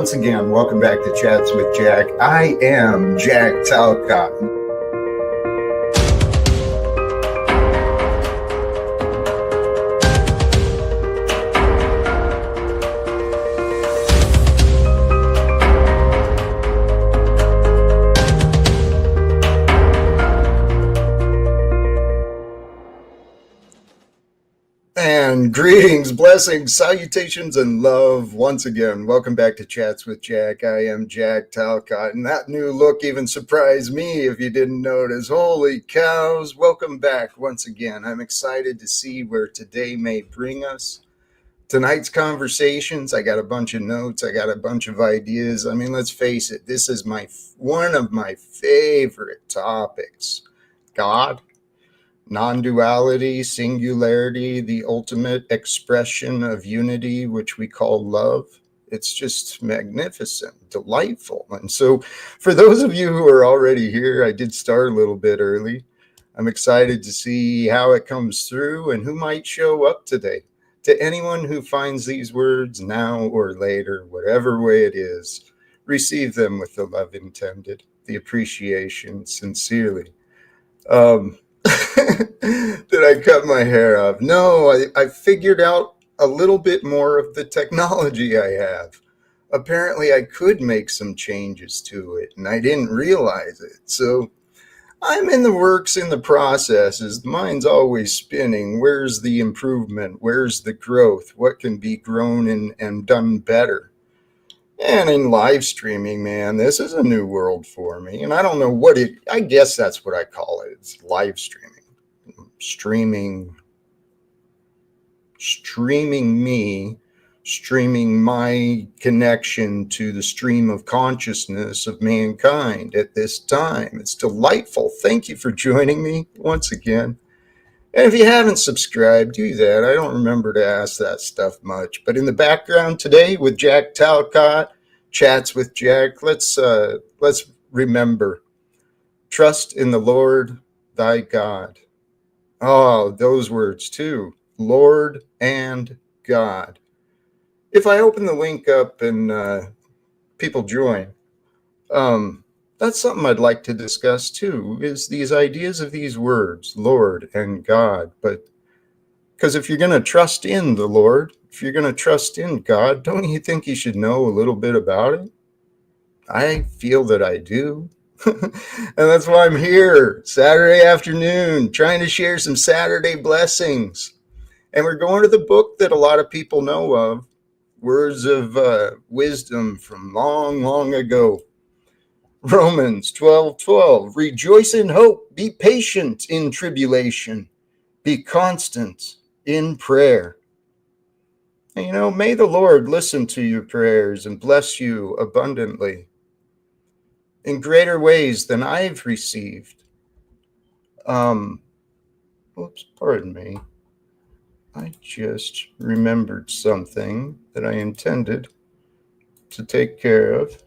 once again, welcome back to Chats with Jack. I am Jack Talcott. And greetings, blessings, salutations, and love once again. Welcome back to Chats with Jack. I am Jack Talcott, and that new look even surprised me if you didn't notice. Holy cows, welcome back once again. I'm excited to see where today may bring us. Tonight's conversations, I got a bunch of notes, I got a bunch of ideas. I mean, let's face it, this is one of my favorite topics. God, non-duality, singularity, the ultimate expression of unity, which we call love. It's just magnificent, delightful. And so for those of you who are already here, I did start a little bit early. I'm excited to see how it comes through and who might show up today. To anyone who finds these words now or later, whatever way it is, receive them with the love intended, the appreciation sincerely. Did I cut my hair off? No, I figured out a little bit more of the technology I have. Apparently, I could make some changes to it, and I didn't realize it. So I'm in the works, in the processes. The mind's always spinning. Where's the improvement? Where's the growth? What can be grown and done better? And in live streaming, man, this is a new world for me. And I don't know I guess that's what I call it. It's live streaming. Streaming my connection to the stream of consciousness of mankind at this time. It's delightful. Thank you for joining me once again. And if you haven't subscribed, do that. I don't remember to ask that stuff much. But in the background today with Jack Talcott, Chats with Jack, let's remember, trust in the Lord thy God. Oh, those words too, Lord and God. If I open the link up and people join, that's something I'd like to discuss too, is these ideas of these words, Lord and God. But because if you're going to trust in the Lord, if you're going to trust in God, don't you think you should know a little bit about it? I feel that I do. And that's why I'm here Saturday afternoon trying to share some Saturday blessings. And we're going to the book that a lot of people know of, words of wisdom from long, long ago. Romans 12:12. Rejoice in hope, be patient in tribulation, be constant in prayer. And may the Lord listen to your prayers and bless you abundantly in greater ways than I've received. Pardon me. I just remembered something that I intended to take care of,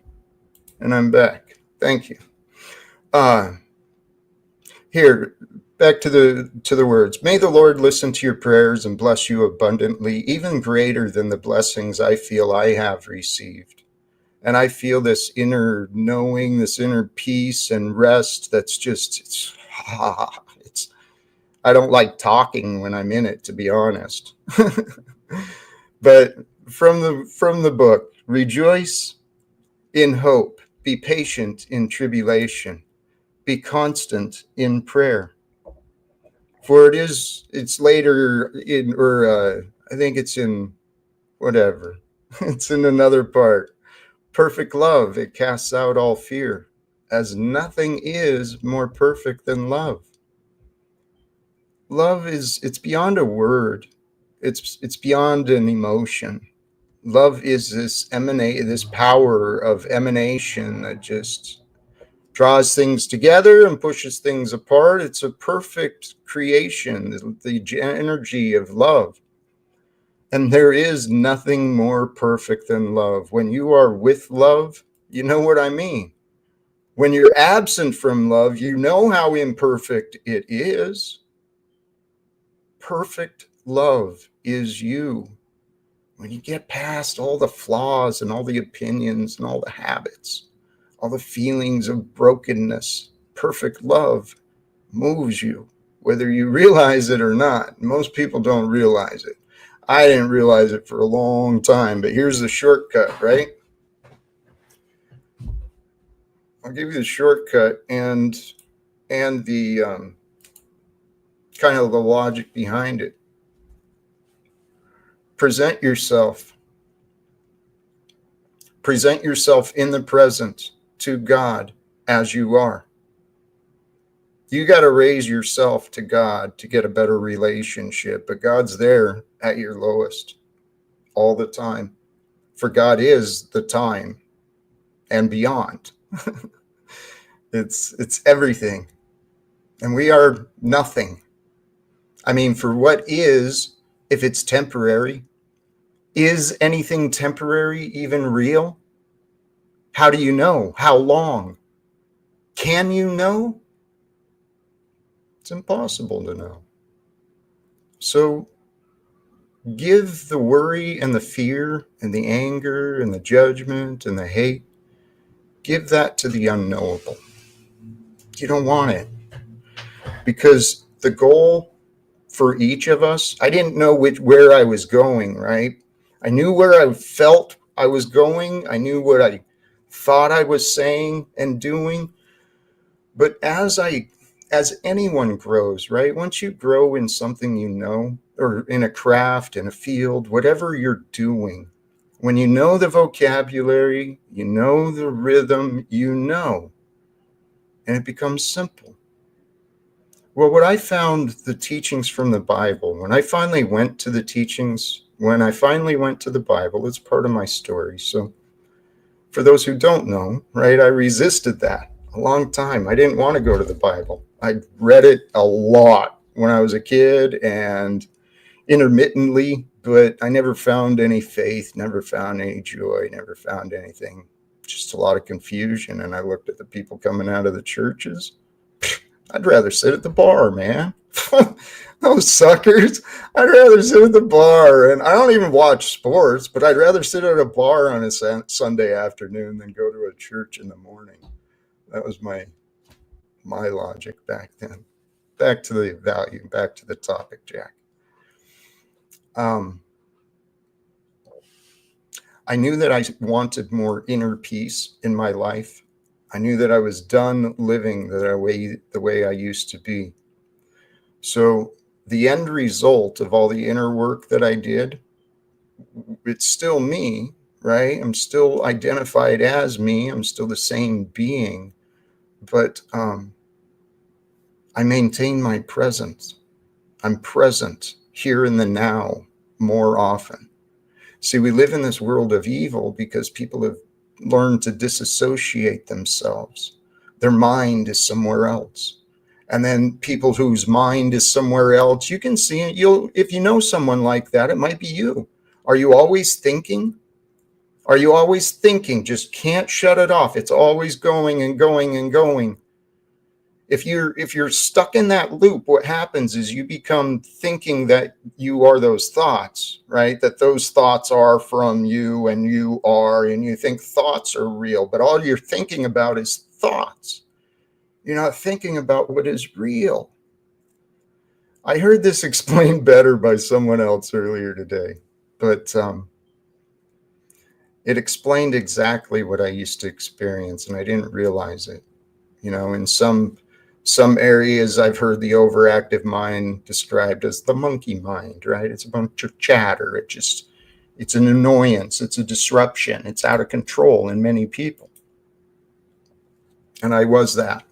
and I'm back. Thank you. Here, back to the words. May the Lord listen to your prayers and bless you abundantly, even greater than the blessings I feel I have received. And I feel this inner knowing, this inner peace and rest that's just, I don't like talking when I'm in it, to be honest. But from the book, rejoice in hope, be patient in tribulation, be constant in prayer. For it's later I think it's in whatever. It's in another part. Perfect love, it casts out all fear, as nothing is more perfect than love. Love it's beyond a word. It's beyond an emotion. Love is this power of emanation that just draws things together and pushes things apart. It's a perfect creation, the energy of love. And there is nothing more perfect than love. When you are with love, you know what I mean. When you're absent from love, you know how imperfect it is. Perfect love is you. when you get past all the flaws and all the opinions and all the habits, all the feelings of brokenness, perfect love moves you, whether you realize it or not. Most people don't realize it. I didn't realize it for a long time, but here's the shortcut, right? I'll give you the shortcut and the kind of the logic behind it. Present yourself in the present to God as you are. You got to raise yourself to God to get a better relationship, but God's there at your lowest all the time. For God is the time and beyond. It's everything. And we are nothing. I mean, for what is, if it's temporary, is anything temporary even real? How do you know? How long? Can you know? It's impossible to know. So give the worry and the fear and the anger and the judgment and the hate, give that to the unknowable. You don't want it. Because the goal for each of us, I didn't know where I was going, right? I knew where I felt I was going. I knew what I thought I was saying and doing. But as anyone grows, right? Once you grow in something you know, or in a craft, in a field, whatever you're doing, when you know the vocabulary, you know the rhythm, you know, and it becomes simple. Well, what I found, the teachings from the Bible, when I finally went to the Bible, it's part of my story. So for those who don't know, right, I resisted that a long time. I didn't want to go to the Bible. I read it a lot when I was a kid and intermittently, but I never found any faith, never found any joy, never found anything. Just a lot of confusion. And I looked at the people coming out of the churches. I'd rather sit at the bar, man. Those suckers. I'd rather sit at the bar. And I don't even watch sports, but I'd rather sit at a bar on a Sunday afternoon than go to a church in the morning. That was my logic back then. Back to the value, back to the topic, Jack. I knew that I wanted more inner peace in my life. I knew that I was done living the way I used to be. So the end result of all the inner work that I did, it's still me, right? I'm still identified as me. I'm still the same being, but I maintain my presence. I'm present here in the now more often. See, we live in this world of evil because people have learned to disassociate themselves. Their mind is somewhere else. And then people whose mind is somewhere else, you can see it. If you know someone like that, it might be you. Are you always thinking? Are you always thinking? Just can't shut it off. It's always going and going and going. If you're stuck in that loop, what happens is you become thinking that you are those thoughts, right? That those thoughts are from you and you think thoughts are real, but all you're thinking about is thoughts. You're not thinking about what is real. I heard this explained better by someone else earlier today, but it explained exactly what I used to experience, and I didn't realize it. In some areas, I've heard the overactive mind described as the monkey mind, right? It's a bunch of chatter. It's an annoyance. It's a disruption. It's out of control in many people. And I was that.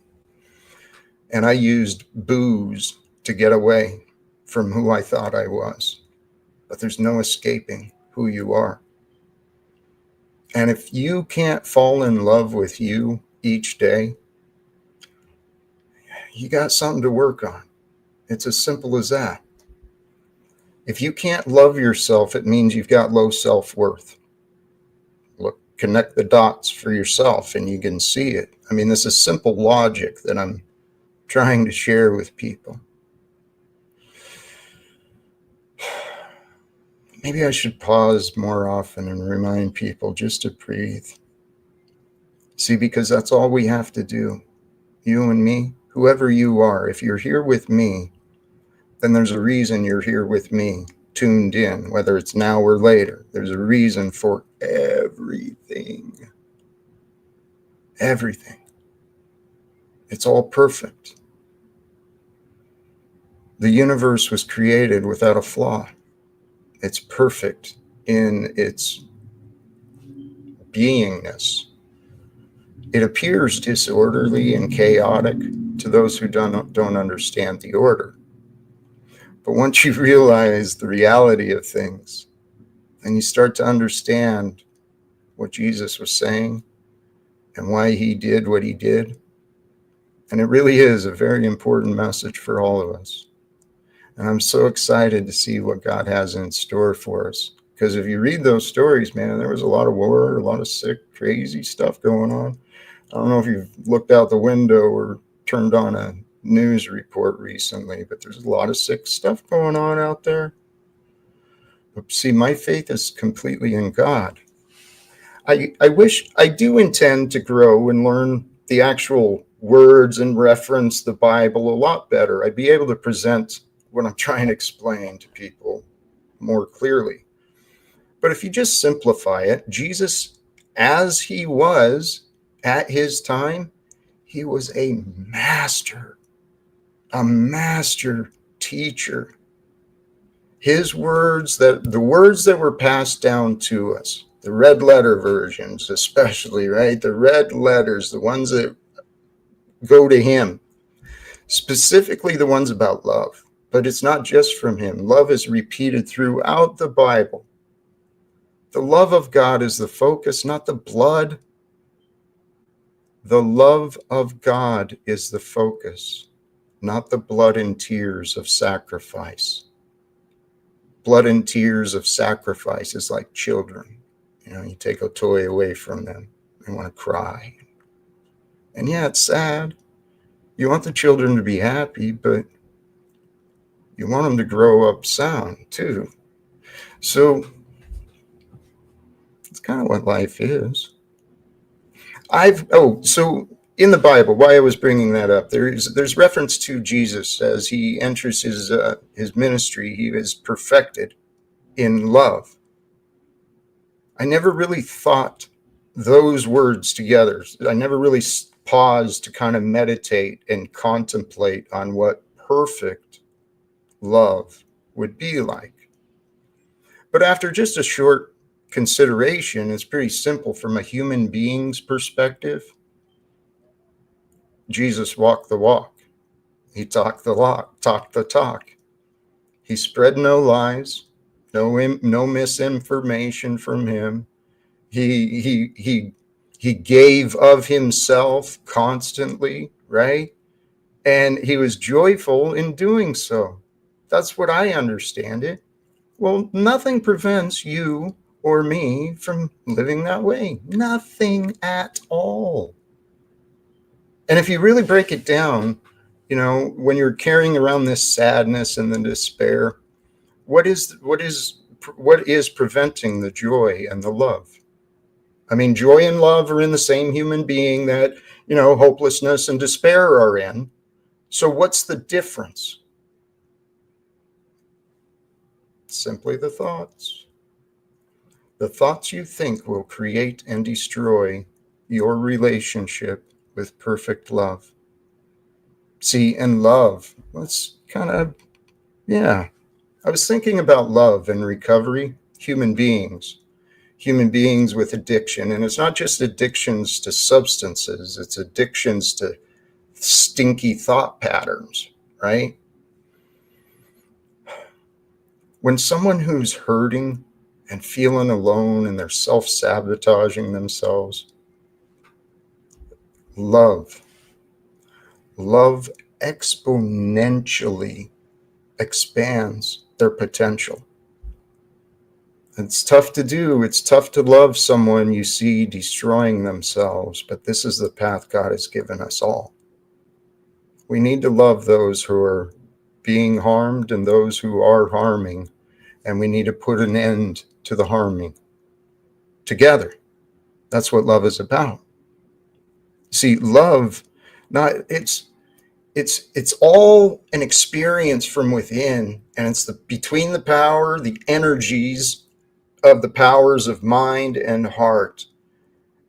And I used booze to get away from who I thought I was. But there's no escaping who you are. And if you can't fall in love with you each day, you got something to work on. It's as simple as that. If you can't love yourself, it means you've got low self-worth. Look, connect the dots for yourself and you can see it. I mean, this is simple logic that I'm trying to share with people. Maybe I should pause more often and remind people just to breathe. See, because that's all we have to do. You and me, whoever you are, if you're here with me, then there's a reason you're here with me, tuned in, whether it's now or later. There's a reason for everything. Everything. It's all perfect. The universe was created without a flaw. It's perfect in its beingness. It appears disorderly and chaotic to those who don't understand the order. But once you realize the reality of things, then you start to understand what Jesus was saying and why he did what he did. And it really is a very important message for all of us. And I'm so excited to see what God has in store for us. Because if you read those stories, man, there was a lot of war, a lot of sick, crazy stuff going on. I don't know if you've looked out the window or turned on a news report recently, but there's a lot of sick stuff going on out there. But see, my faith is completely in God. I do intend to grow and learn the actual words and reference the Bible a lot better. I'd be able to present what I'm trying to explain to people more clearly. But if you just simplify it, Jesus, as he was at his time, he was a master teacher. His words, the words that were passed down to us, the red letter versions especially, right? The red letters, the ones that go to him, specifically the ones about love. But it's not just from him. Love is repeated throughout the Bible. The love of God is the focus, not the blood. The love of God is the focus, not the blood and tears of sacrifice. Blood and tears of sacrifice is like children. You know, you take a toy away from them, they want to cry. And yeah, it's sad. You want the children to be happy, but you want them to grow up sound too. So it's kind of what life is. So in the Bible, why I was bringing that up, there's reference to Jesus as he enters his ministry. He is perfected in love. I never really thought those words together. I never really paused to kind of meditate and contemplate on what perfect love would be like. But after just a short consideration, it's pretty simple from a human being's perspective. Jesus walked the walk. He talked the talk. He spread no lies, no misinformation from him. He gave of himself constantly, right? And he was joyful in doing so. That's what I understand it. Well, nothing prevents you or me from living that way. Nothing at all. And if you really break it down, you know, when you're carrying around this sadness and the despair, what is preventing the joy and the love? I mean, joy and love are in the same human being that, you know, hopelessness and despair are in. So what's the difference? Simply the thoughts. The thoughts you think will create and destroy your relationship with perfect love. See, and love, let's kind of, yeah. I was thinking about love and recovery, human beings with addiction. And it's not just addictions to substances, it's addictions to stinky thought patterns, right? When someone who's hurting and feeling alone and they're self-sabotaging themselves, love exponentially expands their potential. It's tough to do. It's tough to love someone you see destroying themselves, but this is the path God has given us all. We need to love those who are being harmed and those who are harming, and we need to put an end to the harming together. That's what love is about. See, love, not it's all an experience from within, and it's between the power, the energies of the powers of mind and heart.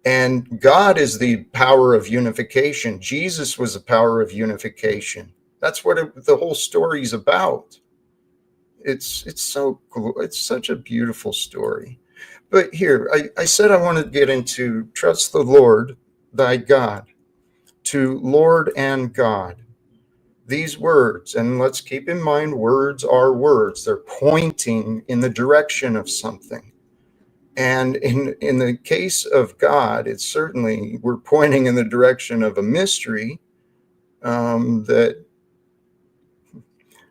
And God is the power of unification. Jesus was the power of unification. That's what the whole story is about. It's so cool. It's such a beautiful story. But here, I said I wanted to get into trust the Lord, thy God, to Lord and God. These words, and let's keep in mind, words are words. They're pointing in the direction of something. And in the case of God, it's certainly, we're pointing in the direction of a mystery that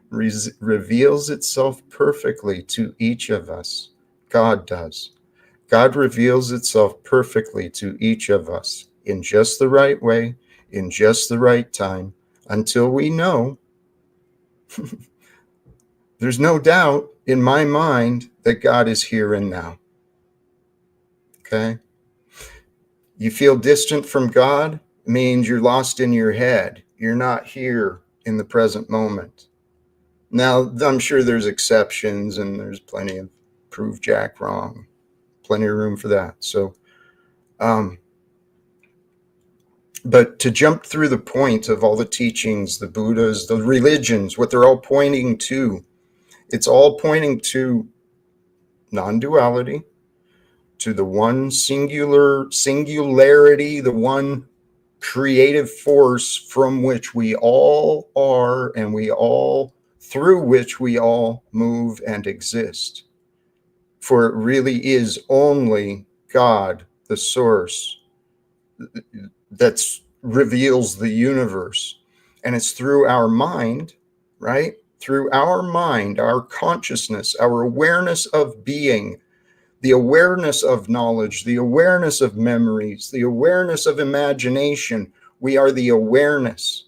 reveals itself perfectly to each of us. God does. God reveals itself perfectly to each of us in just the right way, in just the right time, until we know. There's no doubt in my mind that God is here and now. Okay? You feel distant from God, means you're lost in your head. You're not here in the present moment. Now, I'm sure there's exceptions, and there's plenty of prove Jack wrong, plenty of room for that. So, but to jump through the point of all the teachings, the Buddhas, the religions, what they're all pointing to, it's all pointing to non-duality, to the one singularity, the one creative force from which we all are, and through which we all move and exist. For it really is only God, the source, that reveals the universe. And it's through our mind, right? Through our mind, our consciousness, our awareness of being, the awareness of knowledge, the awareness of memories, the awareness of imagination. We are the awareness.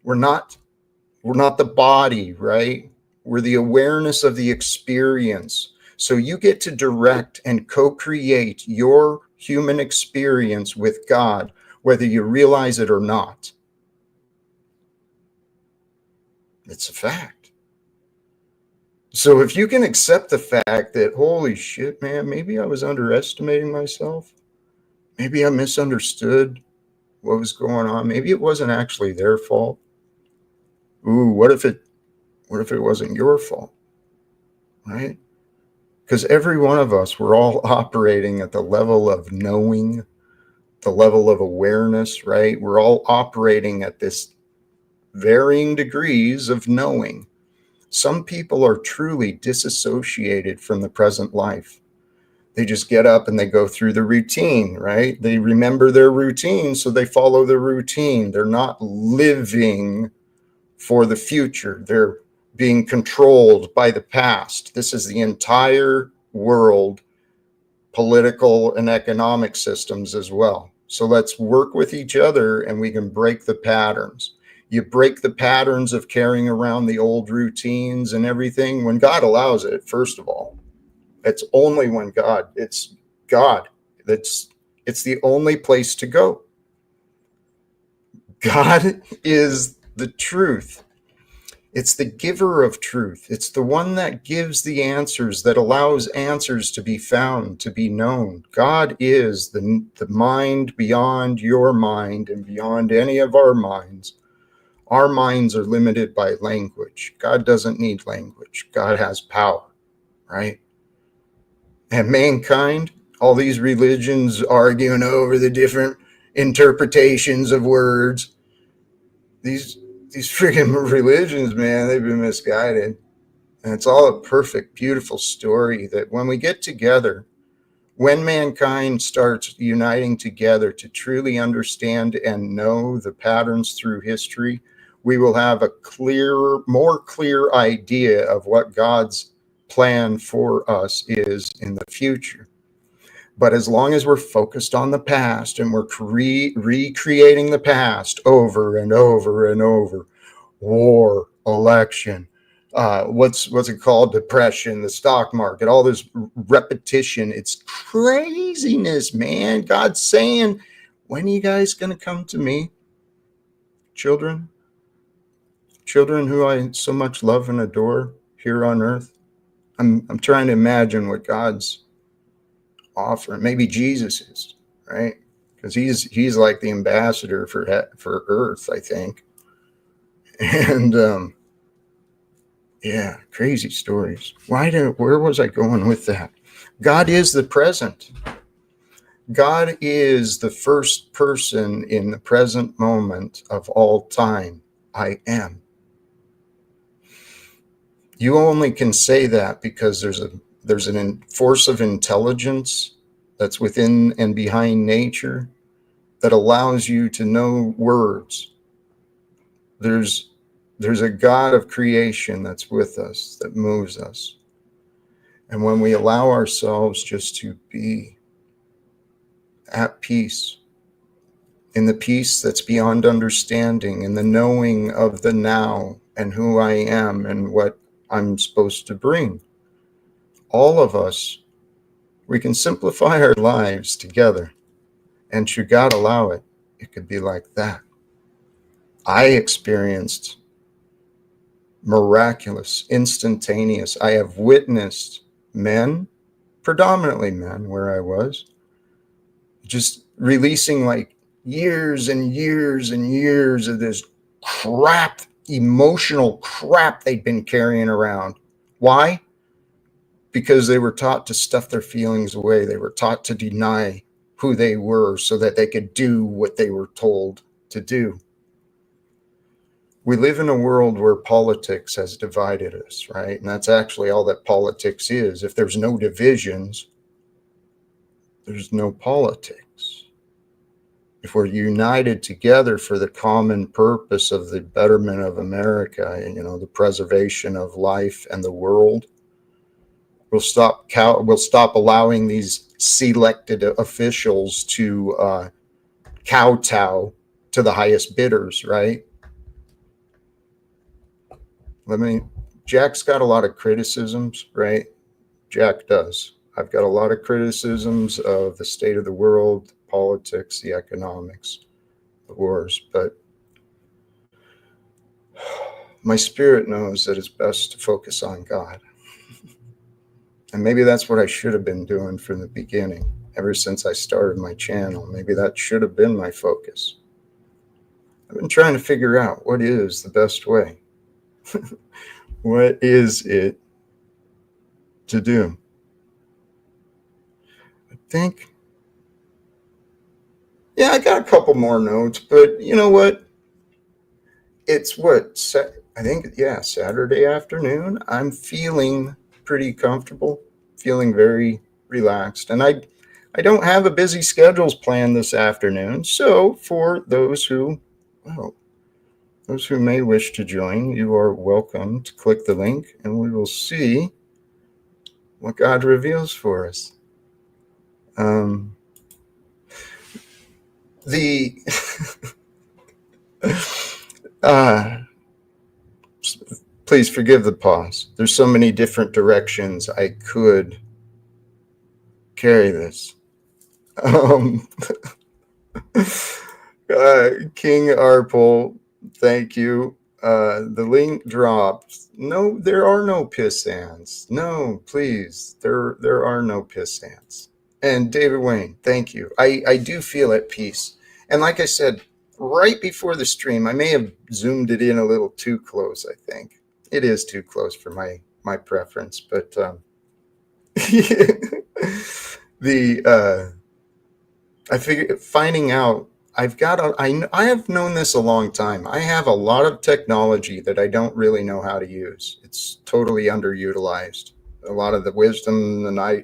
We're not the body, right? We're the awareness of the experience. So you get to direct and co-create your human experience with God, whether you realize it or not. It's a fact. So if you can accept the fact that, holy shit, man, maybe I was underestimating myself. Maybe I misunderstood what was going on. Maybe it wasn't actually their fault. Ooh, what if it wasn't your fault? Right? Because every one of us, we're all operating at the level of knowing, the level of awareness, right? We're all operating at this varying degrees of knowing. Some people are truly disassociated from the present life. They just get up and they go through the routine, right? They remember their routine, so they follow the routine. They're not living for the future. They're being controlled by the past. This is the entire world, political and economic systems as well. So let's work with each other and we can break the patterns. You break the patterns of carrying around the old routines and everything when God allows it, first of all. It's only when it's God. It's the only place to go. God is the truth. It's the giver of truth. It's the one that gives the answers, that allows answers to be found, to be known. God is the mind beyond your mind and beyond any of our minds. Our minds are limited by language. God doesn't need language. God has power, right? And mankind, all these religions arguing over the different interpretations of words. These freaking religions, man, they've been misguided. And it's all a perfect, beautiful story that when we get together, when mankind starts uniting together to truly understand and know the patterns through history, we will have a more clear idea of what God's plan for us is in the future. But as long as we're focused on the past and we're recreating the past over and over and over, war, election, what's it called? Depression, the stock market, all this repetition. It's craziness, man. God's saying, when are you guys going to come to me? Children who I so much love and adore here on earth. I'm trying to imagine what God's offering. Maybe Jesus is, right? Because he's like the ambassador for earth, I think. And yeah, crazy stories. Where was I going with that? God is the present. God is the first person in the present moment of all time. I am. You only can say that because there's a force of intelligence that's within and behind nature that allows you to know words. There's a God of creation that's with us, that moves us. And when we allow ourselves just to be at peace, in the peace that's beyond understanding, in the knowing of the now and who I am and what I'm supposed to bring, all of us, we can simplify our lives together. And should God allow it, it could be like that. I experienced miraculous, instantaneous. I have witnessed men, predominantly men where I was, just releasing like years and years and years of this crap, emotional crap they'd been carrying around. Why? Because they were taught to stuff their feelings away. They were taught to deny who they were so that they could do what they were told to do. We live in a world where politics has divided us, right? And that's actually all that politics is. If there's no divisions, there's no politics. If we're united together for the common purpose of the betterment of America, the preservation of life and the world, we'll stop allowing these selected officials to kowtow to the highest bidders, right? Jack's got a lot of criticisms, right? Jack does. I've got a lot of criticisms of the state of the world, politics, the economics, the wars, but my spirit knows that it's best to focus on God. And maybe that's what I should have been doing from the beginning, ever since I started my channel. Maybe that should have been my focus. I've been trying to figure out what is the best way. What is it to do? I think, yeah, I got a couple more notes, but you know what? It's Saturday afternoon. I'm feeling pretty comfortable, feeling very relaxed. And I don't have a busy schedules planned this afternoon. So for those who may wish to join, you are welcome to click the link and we will see what God reveals for us. Please forgive the pause. There's so many different directions I could carry this. King Arpol, thank you. The link dropped. No, there are no pissants. No, please. There are no pissants. And David Wayne, thank you. I do feel at peace. And like I said, right before the stream, I may have zoomed it in a little too close, I think. It is too close for my preference, but I figured finding out I have known this a long time. I have a lot of technology that I don't really know how to use. It's totally underutilized. A lot of the wisdom and a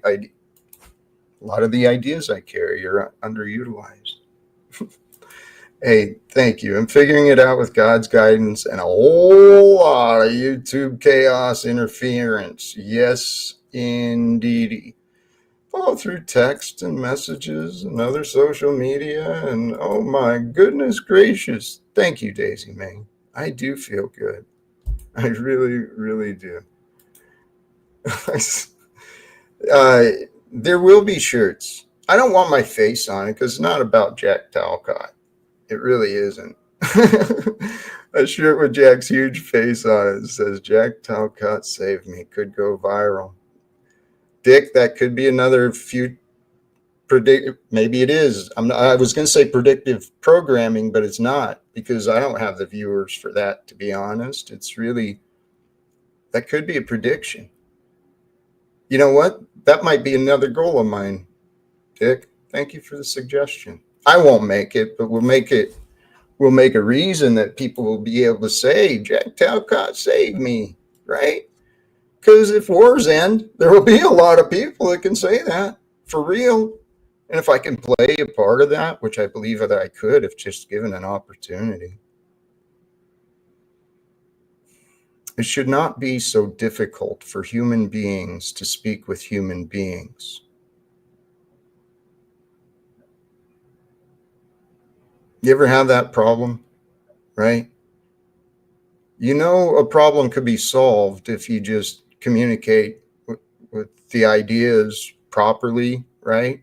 lot of the ideas I carry are underutilized. Hey, thank you. I'm figuring it out with God's guidance and a whole lot of YouTube chaos interference. Yes, indeedy. All through text and messages and other social media. And oh my goodness gracious. Thank you, Daisy May. I do feel good. I really, really do. There will be shirts. I don't want my face on it because it's not about Jack Talcott. It really isn't. A shirt with Jack's huge face on it says, Jack Talcott saved me. Could go viral. Dick, that could be another few maybe it is. I was going to say predictive programming, but it's not, because I don't have the viewers for that, to be honest. It's really, that could be a prediction. You know what? That might be another goal of mine, Dick. Thank you for the suggestion. I won't make it, but we'll make a reason that people will be able to say, Jack Talcott saved me, right? Because if wars end, there will be a lot of people that can say that for real. And if I can play a part of that, which I believe that I could if just given an opportunity, it should not be so difficult for human beings to speak with human beings. You ever have that problem, right? You know, a problem could be solved if you just communicate with the ideas properly, right?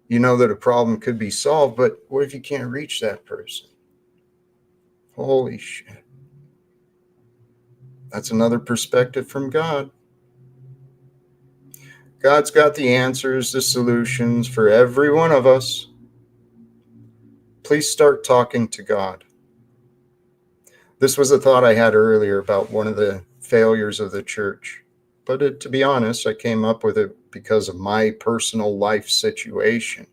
You know that a problem could be solved, but what if you can't reach that person? Holy shit. That's another perspective from God. God's got the answers, the solutions for every one of us. Please start talking to God. This was a thought I had earlier about one of the failures of the church. But to be honest, I came up with it because of my personal life situation.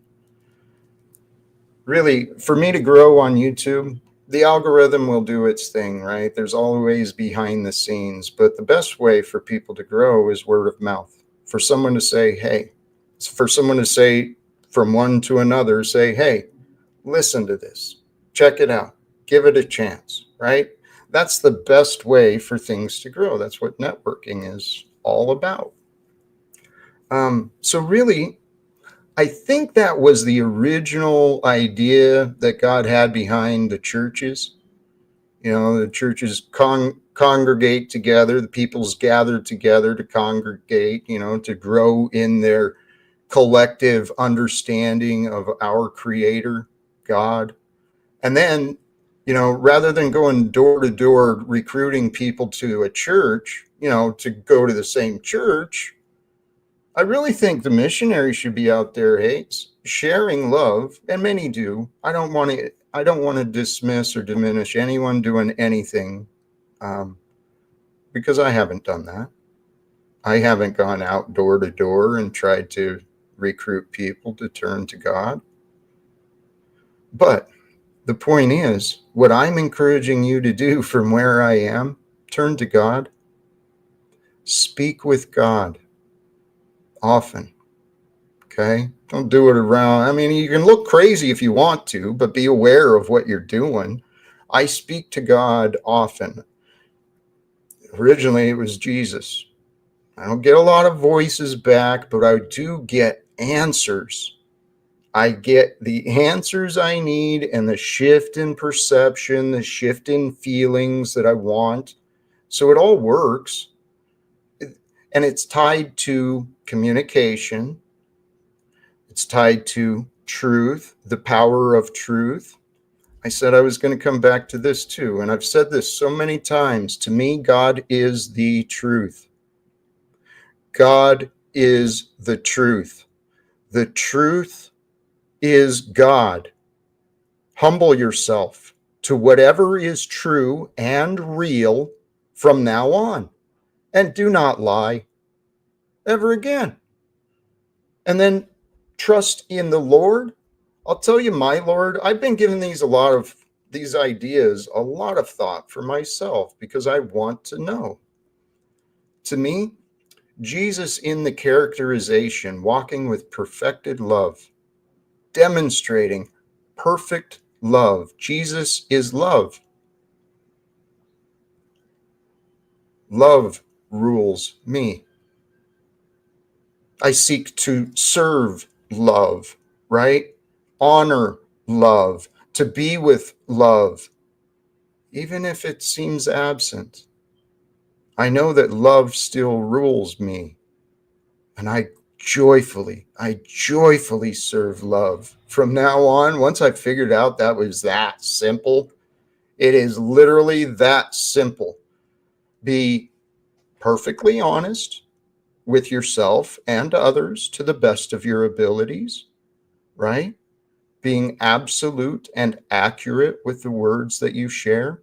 Really, for me to grow on YouTube, the algorithm will do its thing, right? There's always behind the scenes, but the best way for people to grow is word of mouth. For someone to say, hey, for someone to say from one to another, say, hey, listen to this, check it out, give it a chance, right? That's the best way for things to grow. That's what networking is all about. So really, I think that was the original idea that God had behind the churches. You know, the churches congregate together, the peoples gather together to congregate, you know, to grow in their collective understanding of our Creator, God. And then, you know, rather than going door to door recruiting people to a church, you know, to go to the same church, I really think the missionary should be out there, Hates, sharing love, and many do. I don't want to dismiss or diminish anyone doing anything, because I haven't done that. I haven't gone out door to door and tried to recruit people to turn to God. But the point is, what I'm encouraging you to do from where I am, turn to God, speak with God often. Okay? Don't do it around. I mean, you can look crazy if you want to, but be aware of what you're doing. I speak to God often. Originally, it was Jesus. I don't get a lot of voices back, but I do get answers. I get the answers I need and the shift in perception, the shift in feelings that I want. So it all works. And it's tied to communication. It's tied to truth, the power of truth. I said I was going to come back to this too. And I've said this so many times. To me, God is the truth. God is the truth. The truth is God. Humble yourself to whatever is true and real from now on. And do not lie ever again. And then trust in the Lord. I'll tell you, my Lord, I've been giving these ideas a lot of thought for myself because I want to know. To me, Jesus in the characterization, walking with perfected love, demonstrating perfect love. Jesus is love. Love rules me. I seek to serve love, right? Honor love, to be with love, even if it seems absent. I know that love still rules me, and I joyfully serve love. From now on, once I figured out that was that simple, it is literally that simple. Be perfectly honest with yourself and others to the best of your abilities, right? Being absolute and accurate with the words that you share.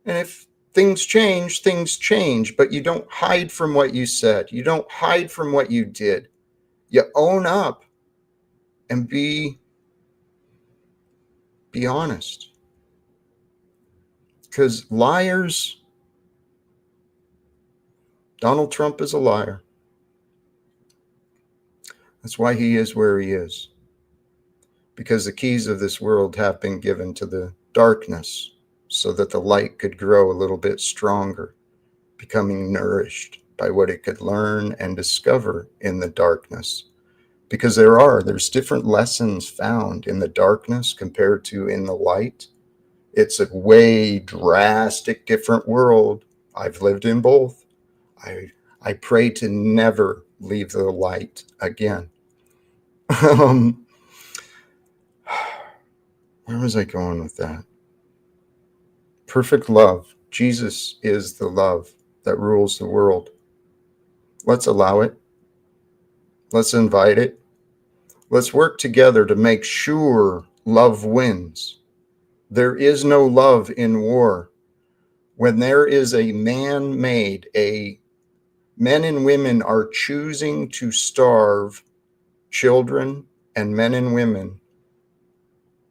And if things change, but you don't hide from what you said. You don't hide from what you did. You own up and be honest. Because liars, Donald Trump is a liar. That's why he is where he is. Because the keys of this world have been given to the darkness so that the light could grow a little bit stronger, becoming nourished by what it could learn and discover in the darkness. Because there's different lessons found in the darkness compared to in the light. It's a way drastic different world. I've lived in both. I pray to never leave the light again. Where was I going with that? Perfect love. Jesus is the love that rules the world. Let's allow it. Let's invite it. Let's work together to make sure love wins. There is no love in war. When there is a man-made, men and women are choosing to starve children and men and women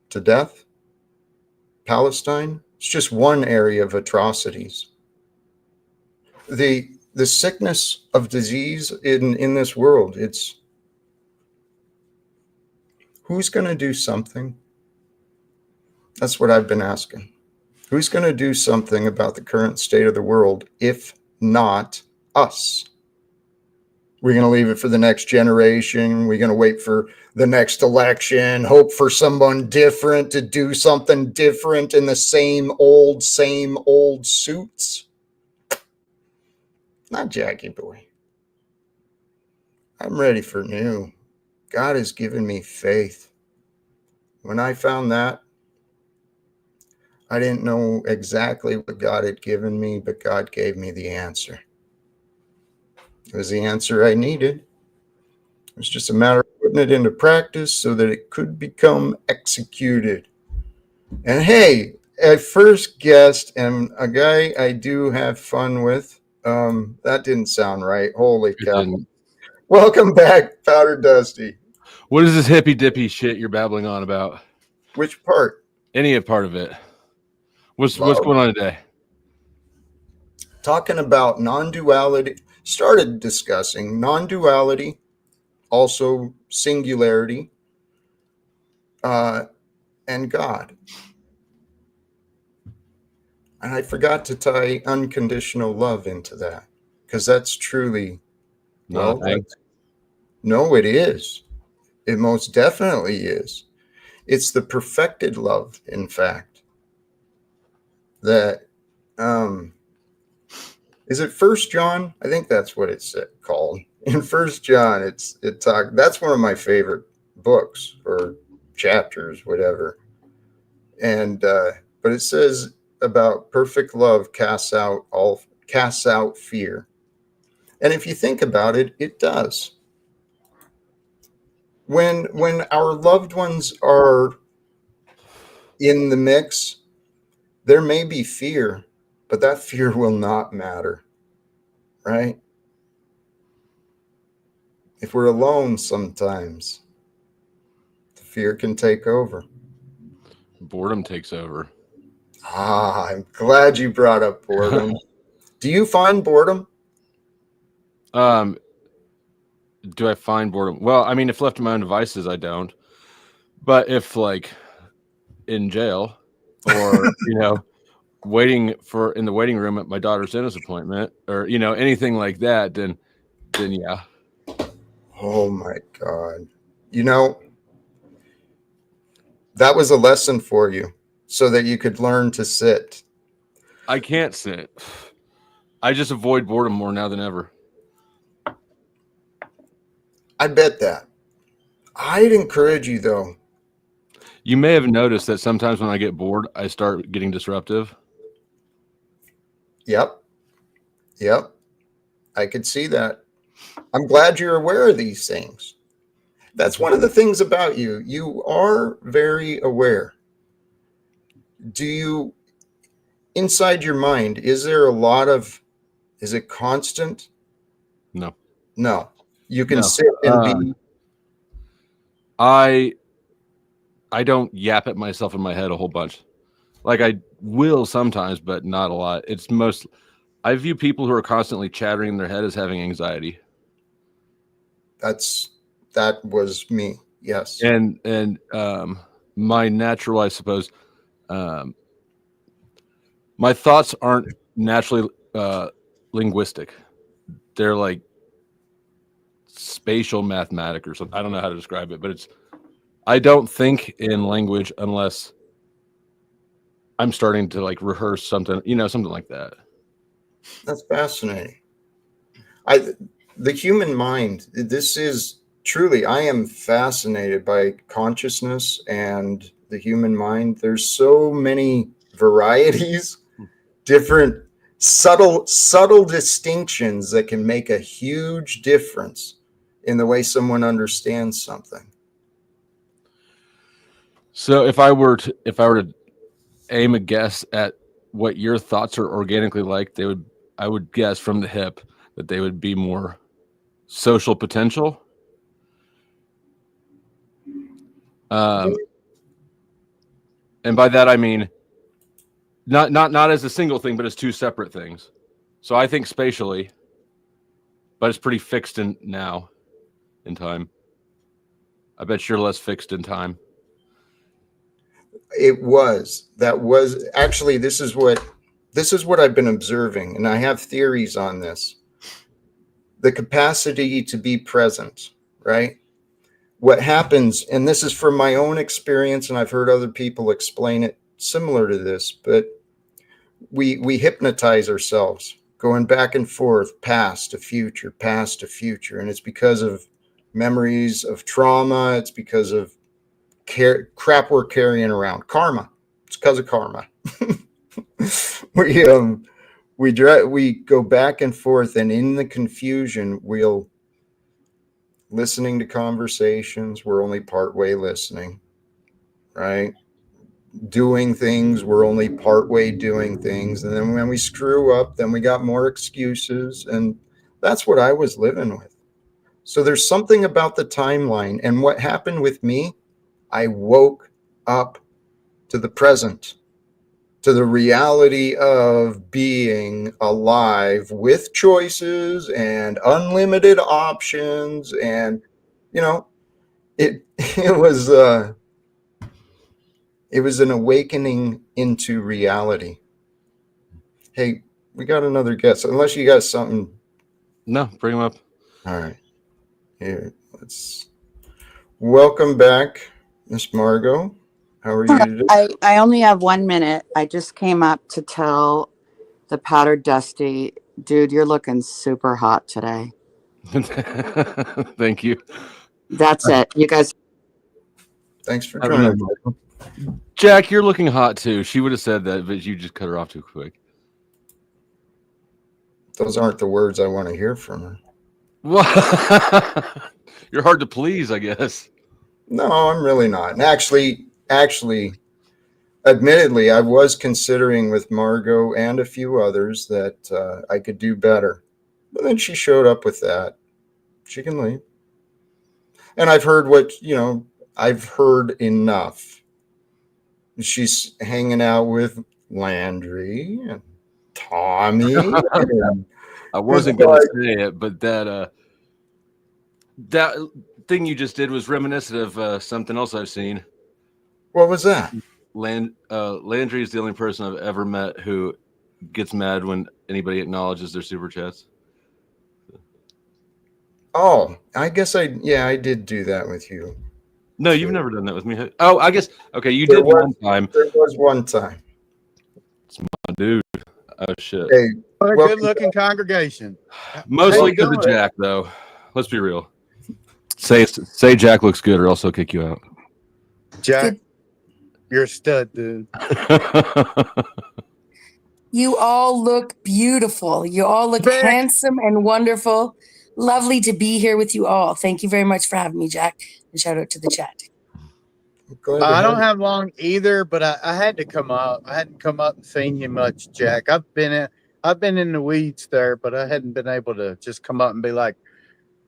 to death. Palestine, it's just one area of atrocities. The sickness of disease in this world, it's who's going to do something? That's what I've been asking. Who's going to do something about the current state of the world if not us? We're going to leave it for the next generation. We're going to wait for the next election, hope for someone different to do something different in the same old suits. Not Jackie boy. I'm ready for new. God has given me faith. When I found that, I didn't know exactly what God had given me, but God gave me the answer. It was the answer I needed. It was just a matter of putting it into practice so that it could become executed. And hey, a first guest and a guy I do have fun with. That didn't sound right. Holy cow. Welcome back, Powder Dusty. What is this hippy dippy shit you're babbling on about? Which part? Any part of it. What's going on today? Talking about non-duality. Started discussing non-duality, also singularity, and God. And I forgot to tie unconditional love into that, because that's truly, well, no, it is. It most definitely is. It's the perfected love, in fact, that is it First John? I think that's what it's called. In First John, that's one of my favorite books or chapters, whatever. And but it says about perfect love casts out fear. And if you think about it, it does. When our loved ones are in the mix, there may be fear, but that fear will not matter, right? If we're alone sometimes, the fear can take over. Boredom takes over. I'm glad you brought up boredom. Do you find boredom? Do I find boredom? Well, I mean, if left to my own devices, I don't. But if like in jail or, waiting in the waiting room at my daughter's dentist appointment or, anything like that, then yeah. Oh my God. That was a lesson for you so that you could learn to sit. I can't sit. I just avoid boredom more now than ever. I bet that. I'd encourage you, though. You may have noticed that sometimes when I get bored, I start getting disruptive. Yep. Yep. I could see that. I'm glad you're aware of these things. That's one of the things about you. You are very aware. Do you, inside your mind, is there a lot of, is it constant? No. No. You can No. sit and be. I don't yap at myself in my head a whole bunch. Like I will sometimes, but not a lot. It's most. I view people who are constantly chattering in their head as having anxiety. That was me. Yes. And my natural, I suppose, my thoughts aren't naturally linguistic. They're like spatial mathematic or something. I don't know how to describe it, but it's. I don't think in language unless I'm starting to like rehearse something, something like that. That's fascinating. The human mind, this is truly, I am fascinated by consciousness and the human mind. There's so many varieties, different subtle distinctions that can make a huge difference in the way someone understands something. So if I were to aim a guess at what your thoughts are organically like, I would guess from the hip that they would be more social potential. And by that I mean not as a single thing, but as two separate things. So I think spatially, but it's pretty fixed in time. I bet you're less fixed in time. That was actually, this is what I've been observing, and I have theories on this. The capacity to be present, right? What happens, and this is from my own experience, and I've heard other people explain it similar to this, but we hypnotize ourselves going back and forth, past to future, and it's because of memories of trauma. It's because of crap we're carrying around. Karma. It's because of karma. We go back and forth, and in the confusion, we'll listening to conversations. We're only part way listening, right? Doing things, we're only part way doing things, and then when we screw up, then we got more excuses, and that's what I was living with. So there's something about the timeline, and what happened with me, I woke up to the present, to the reality of being alive with choices and unlimited options. And it it was an awakening into reality. Hey, we got another guest, unless you got something. No, bring them up. All right, here, let's welcome back Miss Margot. How are you today? I only have 1 minute. I just came up to tell the powdered dusty dude, you're looking super hot today. Thank you. That's it. You guys. Thanks for I don't know, joining. Michael. Jack, you're looking hot too. She would have said that, but you just cut her off too quick. Those aren't the words I want to hear from her. Well, you're hard to please, I guess. No, I'm really not. And actually, admittedly, I was considering with Margot and a few others that I could do better. But then she showed up with that. She can leave. And I've heard I've heard enough. She's hanging out with Landry and Tommy. And I wasn't going to say it, but that thing you just did was reminiscent of something else I've seen. What was that? Landry is the only person I've ever met who gets mad when anybody acknowledges their super chats. Oh, I guess I did do that with you. No, you've never done that with me. Oh, I guess okay, you did one time. There was one time. It's my dude. Oh shit. Hey, What a welcome good-looking congregation. Mostly How you because of doing? Jack, though. Let's be real. Say Jack looks good, or else he'll kick you out. Jack, you're a stud, dude. You all look beautiful. You all look Very- handsome and wonderful. Lovely to be here with you all. Thank you very much for having me, Jack. And shout out to the chat. glad to I have don't you. have long either, but I had to come up. I hadn't come up and seen you much, Jack. I've been in the weeds there, but I hadn't been able to just come up and be like,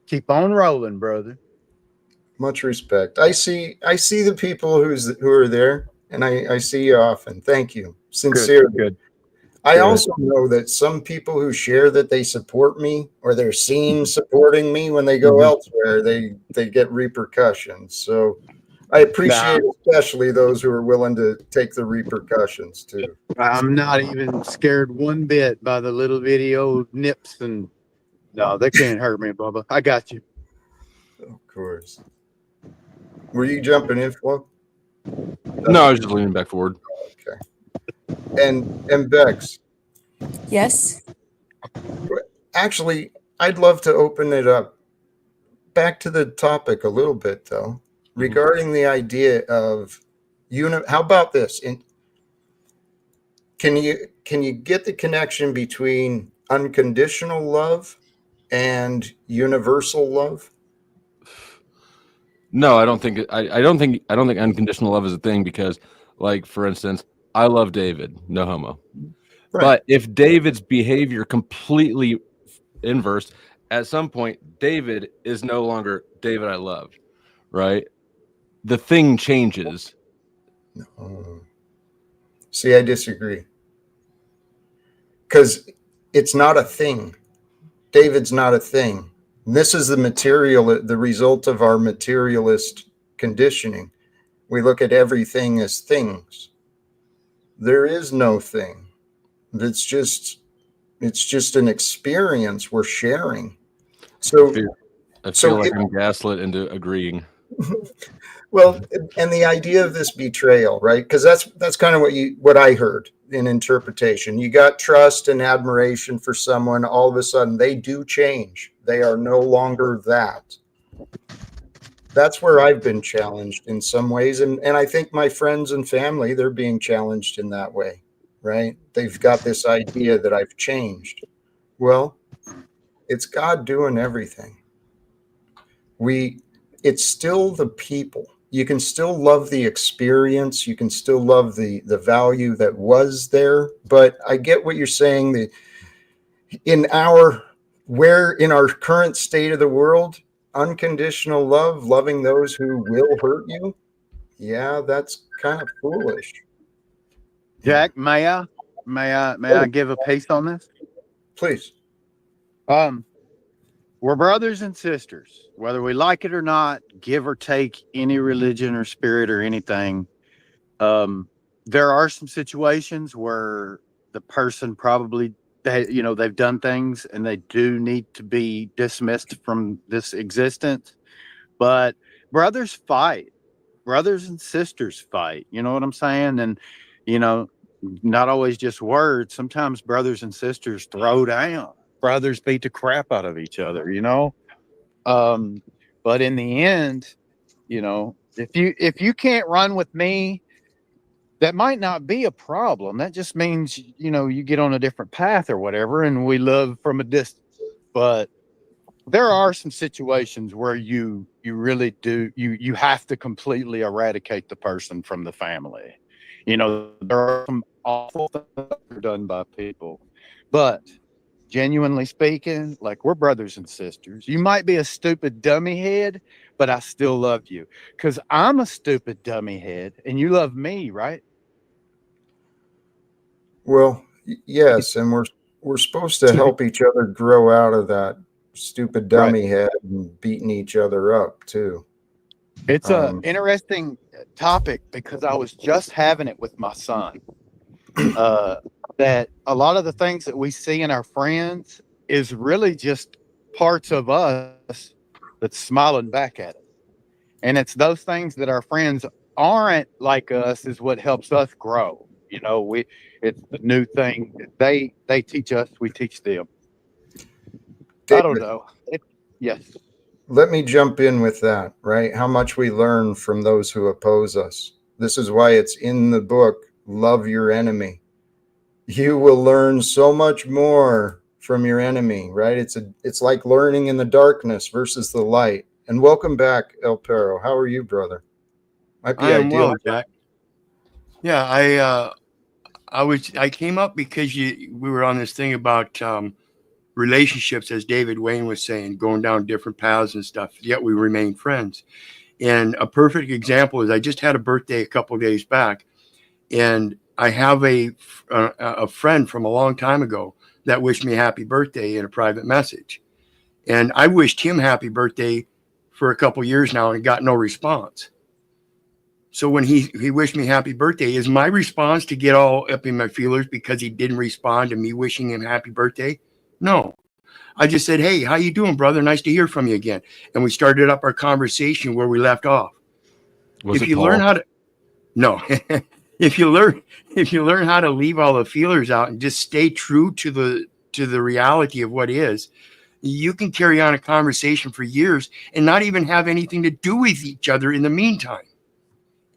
keep on rolling, brother. Much respect. I see the people who are there, and I see you often. Thank you. Sincerely. Good. I Good. also know that some people who share that they support me or they're seen supporting me when they go elsewhere, they get repercussions. So I appreciate especially those who are willing to take the repercussions too. I'm not even scared one bit by the little video nips and no, they can't hurt me, Bubba. I got you. Of course. Were you jumping in, Flo? No, I was just leaning back forward. Okay. And Bex, Yes? actually, I'd love to open it up back to the topic a little bit, though, regarding the idea of how about this? Can you get the connection between unconditional love and universal love? No, I don't think. I don't think. I don't think unconditional love is a thing because, like, for instance, I love David, no homo. Right. But if David's behavior completely inverse, at some point, David is no longer David I love, right? The thing changes. Oh. See, I disagree. Because it's not a thing. David's not a thing. This is the result of our materialist conditioning. We look at everything as things. There is no thing. It's just an experience we're sharing. So I feel like I'm gaslit into agreeing. Well, and the idea of this betrayal, right? Because that's kind of what I heard in interpretation. You got trust and admiration for someone, all of a sudden they do change. They are no longer that. That's where I've been challenged in some ways. And I think my friends and family, they're being challenged in that way, right? They've got this idea that I've changed. Well, it's God doing everything. It's still the people. You can still love the experience. You can still love the value that was there. But I get what you're saying. In our current state of the world, unconditional love, loving those who will hurt you, yeah, that's kind of foolish. Jack, may I give a piece on this? Please. We're brothers and sisters, whether we like it or not, give or take any religion or spirit or anything. There are some situations where the person probably they've done things and they do need to be dismissed from this existence. But brothers fight, brothers and sisters fight. You know what I'm saying? And not always just words. Sometimes brothers and sisters throw down. Brothers beat the crap out of each other, but in the end, if you can't run with me, that might not be a problem. That just means, you get on a different path or whatever, and we love from a distance. But there are some situations where you really do, you have to completely eradicate the person from the family. There are some awful things that are done by people, but genuinely speaking, like, we're brothers and sisters. You might be a stupid dummy head, but I still love you because I'm a stupid dummy head and you love me, right? Well, yes, and we're supposed to help each other grow out of that stupid dummy head and beating each other up too. It's an interesting topic because I was just having it with my son. That a lot of the things that we see in our friends is really just parts of us that's smiling back at us. And it's those things that our friends aren't like us is what helps us grow. You know, it's the new thing. They teach us, we teach them. I don't David, know. Yes. let me jump in with that, right? How much we learn from those who oppose us. This is why it's in the book, Love Your Enemy. You will learn so much more from your enemy, right? It's like learning in the darkness versus the light. And welcome back, El Perro. How are you, brother? Might I be am ideal. well, Jack. Yeah, I came up because we were on this thing about relationships, as David Wayne was saying, going down different paths and stuff. Yet we remain friends. And a perfect example is I just had a birthday a couple of days back, and I have a friend from a long time ago that wished me happy birthday in a private message, and I wished him happy birthday for a couple of years now and got no response. So when he wished me happy birthday, is my response to get all up in my feelers because he didn't respond to me wishing him happy birthday? No. I just said, "Hey, how you doing, brother? Nice to hear from you again." And we started up our conversation where we left off. Was If it you Paul? learn how to No. if you learn how to leave all the feelers out and just stay true to the reality of what is, you can carry on a conversation for years and not even have anything to do with each other in the meantime,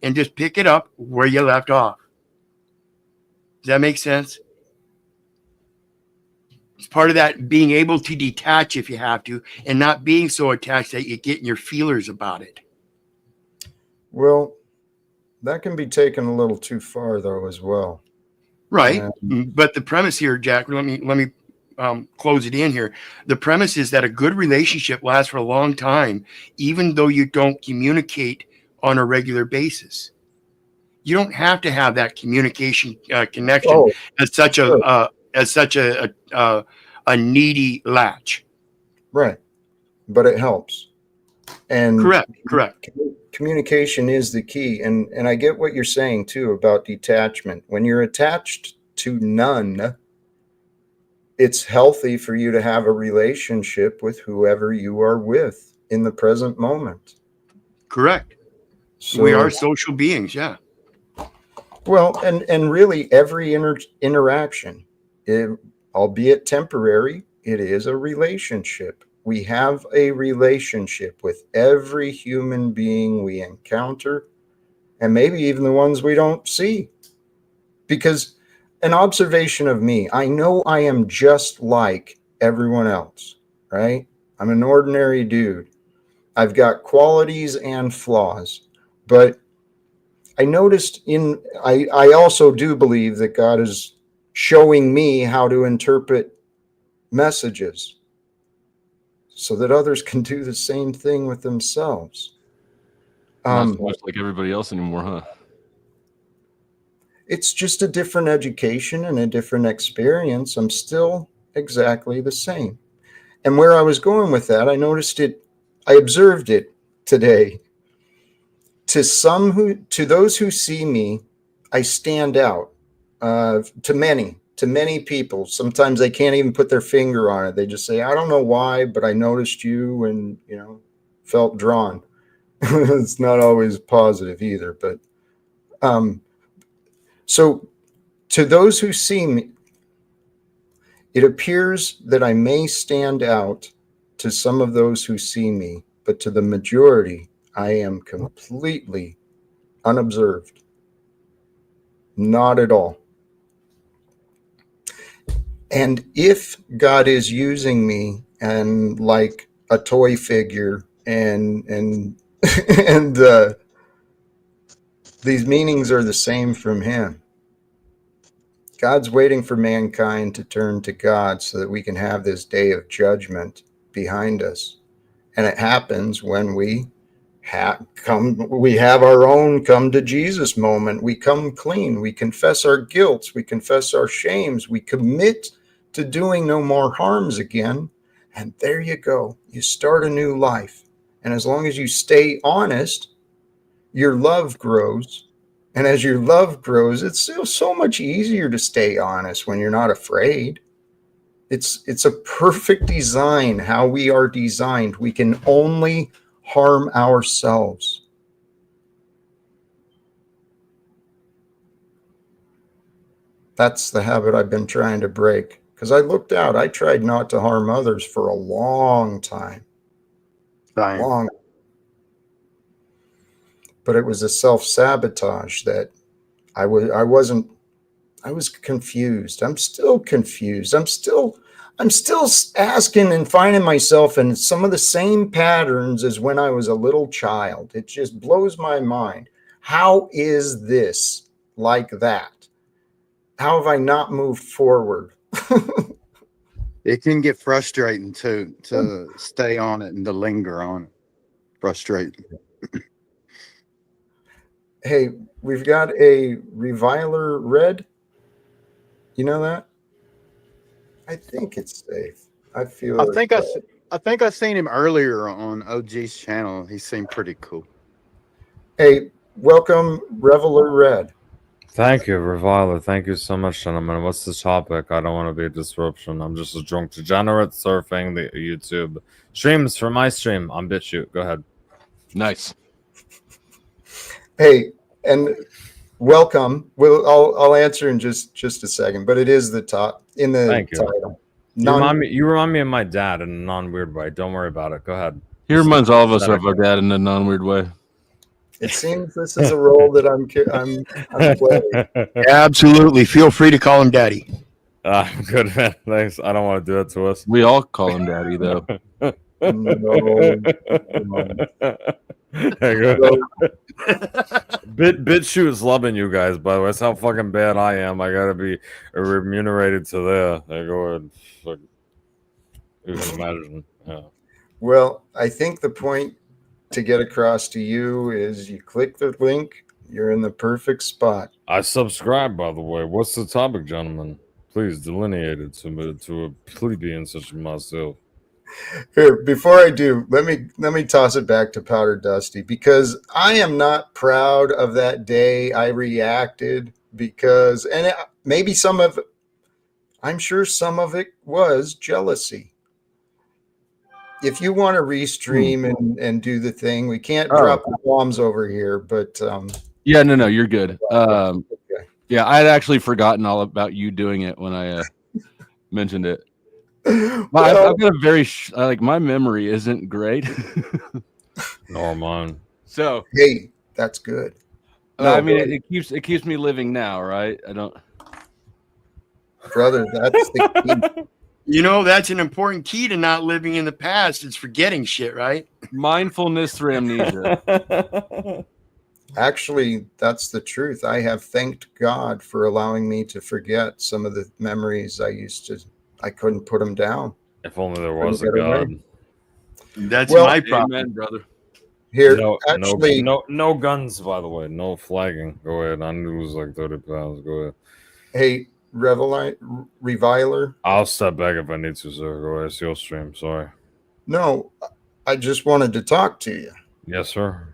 and just pick it up where you left off. Does that make sense? It's part of that being able to detach if you have to, and not being so attached that you get in your feelers about it. Well, that can be taken a little too far, though, as well. Right. But the premise here, Jack, let me close it in here. The premise is that a good relationship lasts for a long time, even though you don't communicate on a regular basis. You don't have to have that communication connection Oh, as such sure. a needy latch. Right. But it helps. And Correct. communication is the key. And I get what you're saying, too, about detachment. When you're attached to none, it's healthy for you to have a relationship with whoever you are with in the present moment. Correct. So We are social beings. Yeah. well, and really every interaction, albeit temporary, it is a relationship. We have a relationship with every human being we encounter, and maybe even the ones we don't see. Because an observation of me, I know I am just like everyone else, right? I'm an ordinary dude. I've got qualities and flaws, but I noticed I also do believe that God is showing me how to interpret messages so that others can do the same thing with themselves. Not so much like everybody else anymore, huh? It's just a different education and a different experience. I'm still exactly the same. And where I was going with that, I observed it today. To those who see me, I stand out. To many people, sometimes they can't even put their finger on it. They just say, "I don't know why, but I noticed you, and felt drawn." It's not always positive either, but so to those who see me, it appears that I may stand out to some of those who see me, but to the majority, I am completely unobserved. Not at all. And if God is using me and like a toy figure and and these meanings are the same from him. God's waiting for mankind to turn to God so that we can have this day of judgment behind us. And it happens when we have our own come to Jesus moment. We come clean. We confess our guilt. We confess our shames. We commit to doing no more harms again. And there you go. You start a new life. And as long as you stay honest, your love grows. And as your love grows, it's so much easier to stay honest when you're not afraid. It's a perfect design how we are designed. We can only harm ourselves. That's the habit I've been trying to break. Because I looked out. I tried not to harm others for a long time. Same. Long. But it was a self-sabotage that I was confused. I'm still confused. I'm still asking and finding myself in some of the same patterns as when I was a little child. It just blows my mind. How is this like that? How have I not moved forward? It can get frustrating to stay on it and to linger on it. Frustrating. Hey, we've got a reviler red. You know that? I think it's safe. I feel I think I seen him earlier on OG's channel. He seemed pretty cool. Hey, welcome, Reveler Red. Thank you, Reviler. Thank you so much, gentlemen. What's the topic? I don't want to be a disruption. I'm just a drunk degenerate surfing the YouTube streams for my stream on BitChute. Go ahead. Nice. Hey, and welcome. I'll answer in just a second, but it is the top in the Thank you. title. You remind me of my dad in a non-weird way. Don't worry about it. Go ahead. He reminds all of us of our dad in a non-weird way. It seems this is a role that I'm playing. Absolutely. Feel free to call him daddy. Good, man. Thanks. I don't want to do it to us. We all call him daddy, though. No. BitChute is loving you guys, by the way. That's how fucking bad I am. I gotta be remunerated to there. I go ahead. You can imagine. Yeah. Well, I think the point to get across to you is you click the link, you're in the perfect spot. I subscribe, by the way. What's the topic, gentlemen? Please delineate it to a plebeian such as myself. Here, before I do, let me toss it back to Powder Dusty, because I am not proud of that day I reacted, because maybe I'm sure some of it was jealousy. If you want to restream and do the thing, we can't drop the bombs over here, but yeah, no, you're good. Okay. Yeah, I had actually forgotten all about you doing it when I mentioned it. Well, I've got a very my memory isn't great. Nor mine. So hey, that's good. I mean, it keeps me living now, right? I don't, brother. That's the key. You know, that's an important key to not living in the past. It's forgetting shit, right? Mindfulness through amnesia. Actually, that's the truth. I have thanked God for allowing me to forget some of the memories I couldn't put them down. If only there was a God. That's my problem. Amen, brother. Here, no guns, by the way. No flagging. Go ahead. I knew it was like 30 pounds. Go ahead. Hey, Reviler. I'll step back if I need to, sir. Go ahead. It's your stream. Sorry. No, I just wanted to talk to you. Yes, sir.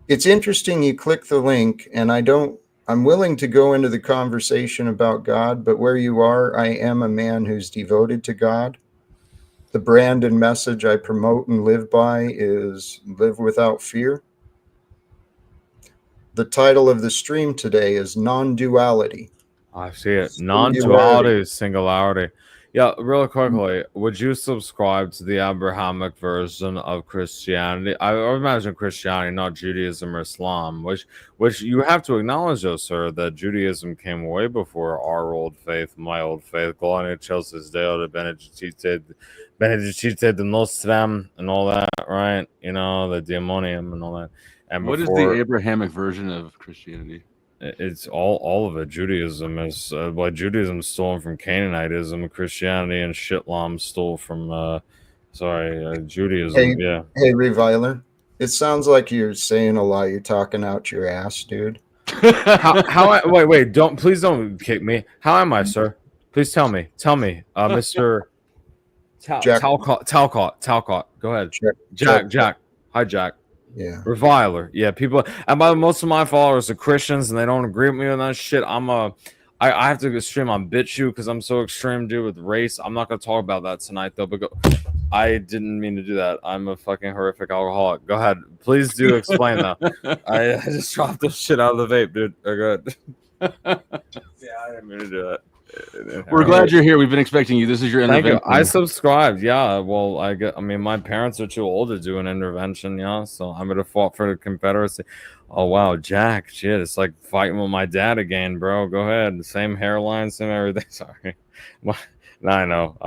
It's interesting you click the link, and I'm willing to go into the conversation about God, but where you are, I am a man who's devoted to God. The brand and message I promote and live by is live without fear. The title of the stream today is Non-duality. I see it. Non-duality is singularity. Yeah, really quickly, would you subscribe to the Abrahamic version of Christianity? I imagine Christianity, not Judaism or Islam, which you have to acknowledge, though, sir, that Judaism came way before our old faith, my old faith, Gloria Chelsea's Deo, the Benedicite, the Nostrum, and all that, right? You know, the Demonium and all that. And what is the Abrahamic version of Christianity? It's all of it. Judaism is Judaism stolen from Canaanitism. Christianity and Shitlam stole from Judaism. Hey, Reviler. It sounds like you're saying a lot. You're talking out your ass, dude. Wait! Please don't kick me. How am I, sir? Please tell me, Mr. Talcott. Go ahead, Jack. Hi, Jack. Yeah. Reviler. Yeah, people, and by most of my followers are Christians and they don't agree with me on that shit. I have to stream on BitChute because I'm so extreme, dude, with race. I'm not gonna talk about that tonight though, but I didn't mean to do that. I'm a fucking horrific alcoholic. Go ahead. Please do explain that. I just dropped this shit out of the vape, dude. Go ahead. I didn't mean to do that. We're glad you're here. We've been expecting you. This is your Thank you. intervention. I subscribed. Yeah. Well, I mean, my parents are too old to do an intervention. Yeah. So I'm gonna fought for the Confederacy. Oh wow, Jack. Shit, it's like fighting with my dad again, bro. Go ahead. Same hairline, same everything. Sorry. No, I know.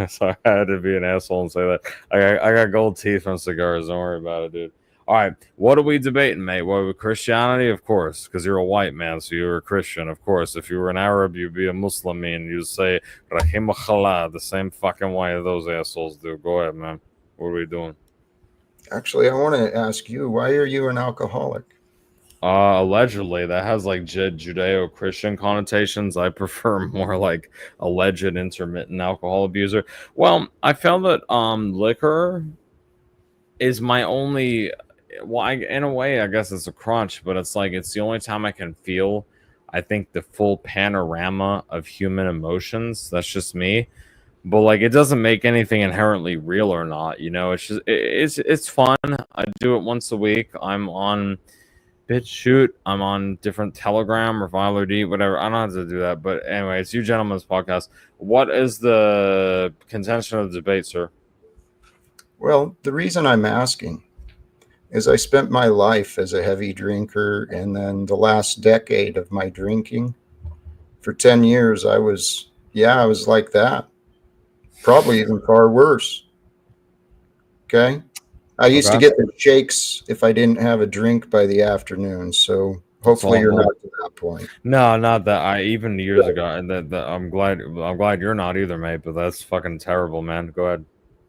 Sorry, I had to be an asshole and say that. I got gold teeth from cigars. Don't worry about it, dude. All right, what are we debating, mate? What, Christianity, of course, because you're a white man, so you're a Christian, of course. If you were an Arab, you'd be a Muslim, and you'd say Rahimahullah the same fucking way those assholes do. Go ahead, man. What are we doing? Actually, I want to ask you, why are you an alcoholic? Allegedly, that has like Judeo-Christian connotations. I prefer more like alleged intermittent alcohol abuser. Well, I found that liquor is my only. Well, in a way, I guess it's a crunch, but it's like it's the only time I can feel, I think, the full panorama of human emotions. That's just me. But like, it doesn't make anything inherently real or not. You know, it's just it's fun. I do it once a week. I'm on BitChute. I'm on different Telegram or Viler, whatever. I don't have to do that. But anyway, it's you gentlemen's podcast. What is the contention of the debate, sir? Well, the reason I'm asking is I spent my life as a heavy drinker, and then the last decade of my drinking, for 10 years, I was like that. Probably even far worse. Okay. I used to get the shakes if I didn't have a drink by the afternoon. So hopefully you're not to that point. No, not that. I even years ago, and that I'm glad you're not either, mate. But that's fucking terrible, man. Go ahead.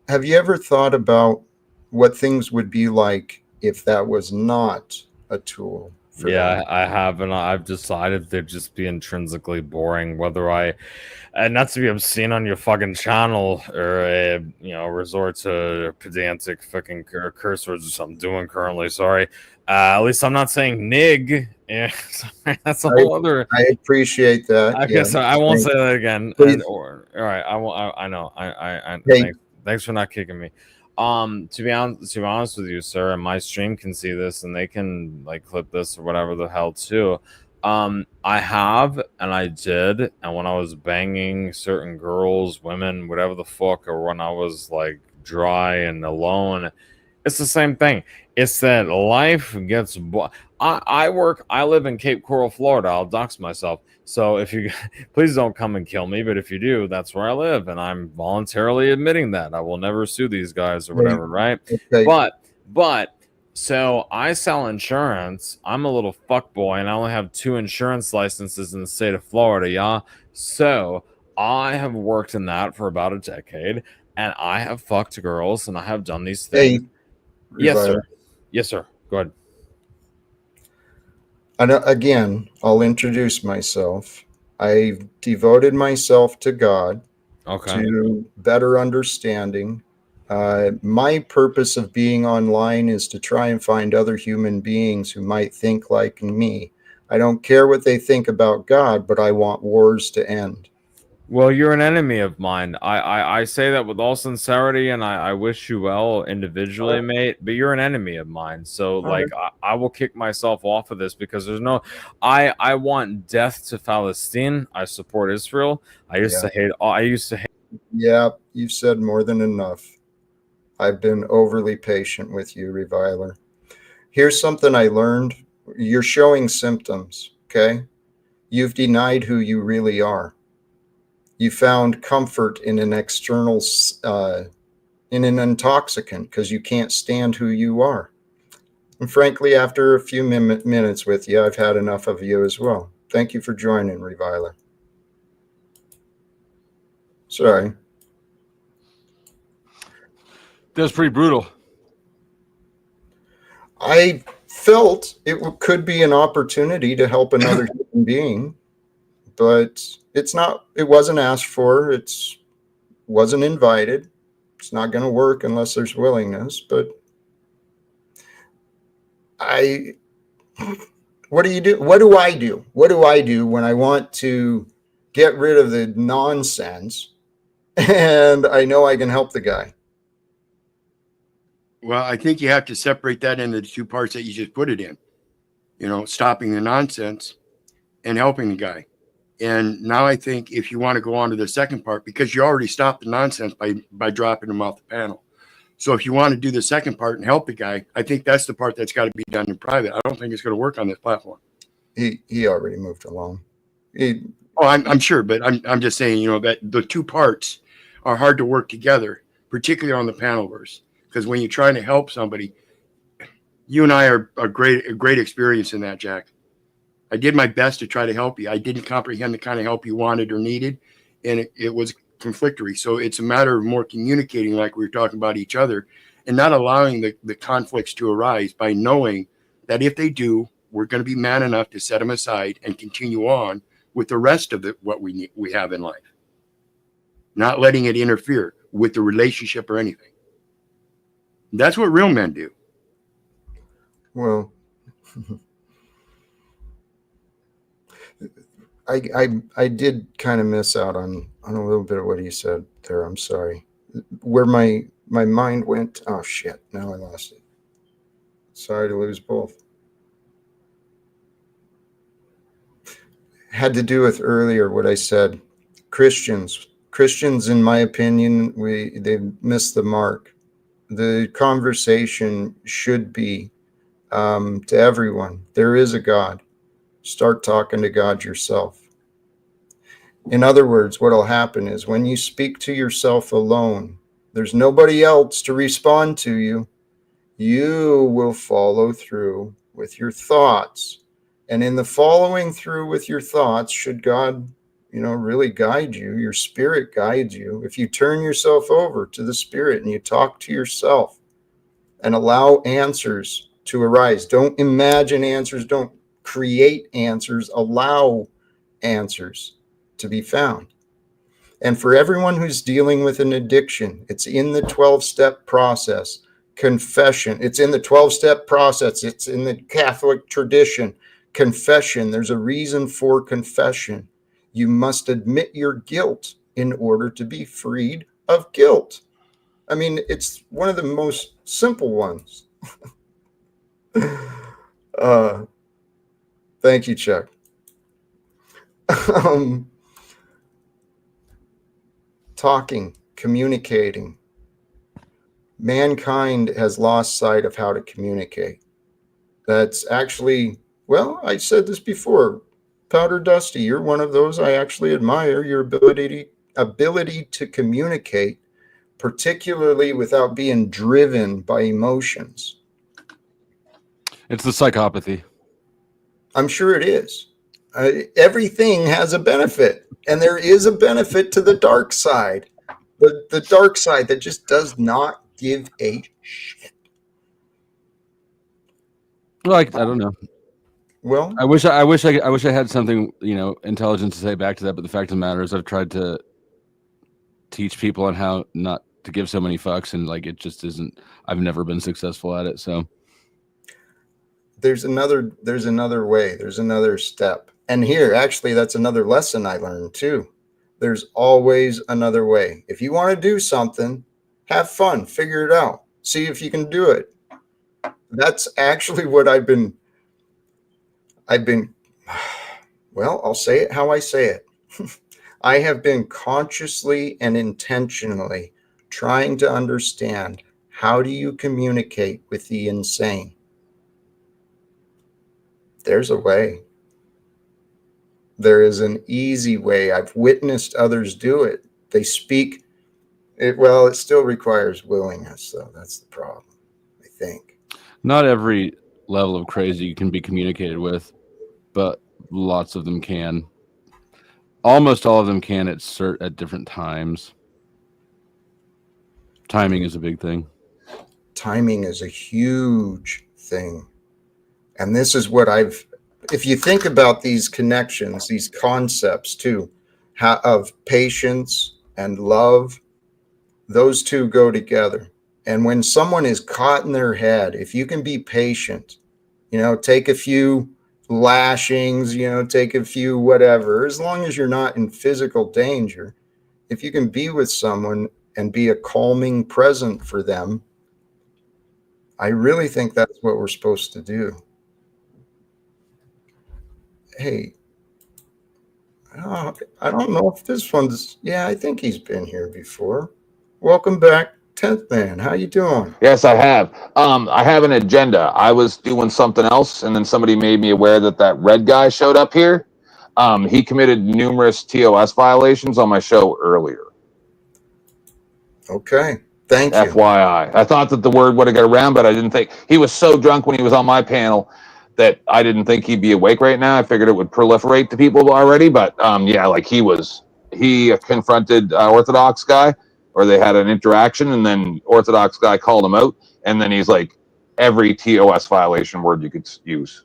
Have you ever thought about what things would be like if that was not a tool? Yeah, I have, and I've decided they'd just be intrinsically boring. Whether and not to be obscene on your fucking channel or resort to pedantic fucking curse words, which I'm doing currently. Sorry. At least I'm not saying nig. Yeah, sorry, that's a whole other. I appreciate that. I guess I won't say that again. All right, I won't. I know. Hey. Thanks for not kicking me. To be honest with you, sir, and my stream can see this, and they can like clip this or whatever the hell too. I have, and I did, and when I was banging certain girls, women, whatever the fuck, or when I was like dry and alone, it's the same thing. It's that life gets. I live in Cape Coral, Florida. I'll dox myself. So if you please don't come and kill me, but if you do, that's where I live, and I'm voluntarily admitting that. I will never sue these guys or whatever, right? Okay. But so I sell insurance. I'm a little fuckboy, and I only have 2 insurance licenses in the state of Florida, yeah. So I have worked in that for about a decade, and I have fucked girls, and I have done these things. Hey, yes, sir. Yes, sir. Go ahead. And again, I'll introduce myself. I've devoted myself to God, to better understanding. My purpose of being online is to try and find other human beings who might think like me. I don't care what they think about God, but I want wars to end. Well, you're an enemy of mine. I say that with all sincerity, and I wish you well individually, mate. But you're an enemy of mine. So, like, I will kick myself off of this because there's no. I want death to Palestine. I support Israel. I used to hate. Yeah, you've said more than enough. I've been overly patient with you, reviler. Here's something I learned. You're showing symptoms, okay? You've denied who you really are. You found comfort in an external, in an intoxicant because you can't stand who you are. And frankly, after a few minutes with you, I've had enough of you as well. Thank you for joining, reviler. Sorry. That's pretty brutal. I felt it could be an opportunity to help another human being, but it's not. It wasn't asked for. It's wasn't invited. It's not going to work unless there's willingness. But what do you do? What do I do? What do I do when I want to get rid of the nonsense and I know I can help the guy? Well, I think you have to separate that into the 2 parts that you just put it in. You know, stopping the nonsense and helping the guy. And now I think if you want to go on to the second part, because you already stopped the nonsense by dropping him off the panel. So if you want to do the second part and help the guy, I think that's the part that's got to be done in private. I don't think it's going to work on this platform. He already moved along. I'm sure, but I'm just saying, you know, that the two parts are hard to work together, particularly on the panelverse, because when you're trying to help somebody, you and I are a great experience in that, Jack. I did my best to try to help you. I didn't comprehend the kind of help you wanted or needed, and it was conflictory. So it's a matter of more communicating like we were talking about each other and not allowing the conflicts to arise by knowing that if they do, we're going to be man enough to set them aside and continue on with the rest of what we have in life, not letting it interfere with the relationship or anything. That's what real men do. Well, I did kind of miss out on a little bit of what he said there. I'm sorry. Where my mind went. Oh shit! Now I lost it. Sorry to lose both. Had to do with earlier what I said. Christians, in my opinion, they missed the mark. The conversation should be to everyone. There is a God. Start talking to God yourself. In other words, what will happen is when you speak to yourself alone, there's nobody else to respond to you. You will follow through with your thoughts. And in the following through with your thoughts, should God, really guide you, your spirit guides you. If you turn yourself over to the spirit and you talk to yourself and allow answers to arise, don't imagine answers, don't create answers, allow answers to be found. And for everyone who's dealing with an addiction, it's in the 12-step process. Confession, it's in the 12-step process. It's in the Catholic tradition. Confession, there's a reason for confession. You must admit your guilt in order to be freed of guilt. I mean, it's one of the most simple ones. Thank you, Chuck. Talking, communicating. Mankind has lost sight of how to communicate. That's actually, well, I said this before, Powder Dusty, you're one of those I actually admire, your ability to communicate, particularly without being driven by emotions. It's the psychopathy. I'm sure it is. Everything has a benefit, and there is a benefit to the dark side. The dark side that just does not give a shit. Like, I don't know. Well, I wish I had something, intelligent to say back to that. But the fact of the matter is, I've tried to teach people on how not to give so many fucks, and like it just isn't. I've never been successful at it. So there's another way. There's another step. And here, actually, that's another lesson I learned too. There's always another way. If you want to do something, have fun, figure it out, see if you can do it. That's actually what I've been, well, I'll say it how I say it. I have been consciously and intentionally trying to understand, how do you communicate with the insane? There's a way. There is an easy way. I've witnessed others do it. They speak it. Well, it still requires willingness, though. That's the problem, I think. not every level of crazy can be communicated with, but lots of them can. Almost all of them can at different times. Timing is a big thing. Timing is a huge thing. And this is what if you think about these connections, these concepts too, of patience and love, those two go together. And when someone is caught in their head, if you can be patient, take a few lashings, take a few whatever, as long as you're not in physical danger, if you can be with someone and be a calming present for them, I really think that's what we're supposed to do. Hey, I don't know if this one's. Yeah, I think he's been here before. Welcome back, 10th Man. How you doing? Yes, I have. I have an agenda. I was doing something else, and then somebody made me aware that that red guy showed up here. He committed numerous TOS violations on my show earlier. Okay. Thank you. FYI. I thought that the word would have got around, but I didn't think he was so drunk when he was on my panel that I didn't think he'd be awake right now. I figured it would proliferate to people already, but yeah, like he confronted Orthodox guy, or they had an interaction, and then Orthodox guy called him out, and then he's like, every TOS violation word you could use.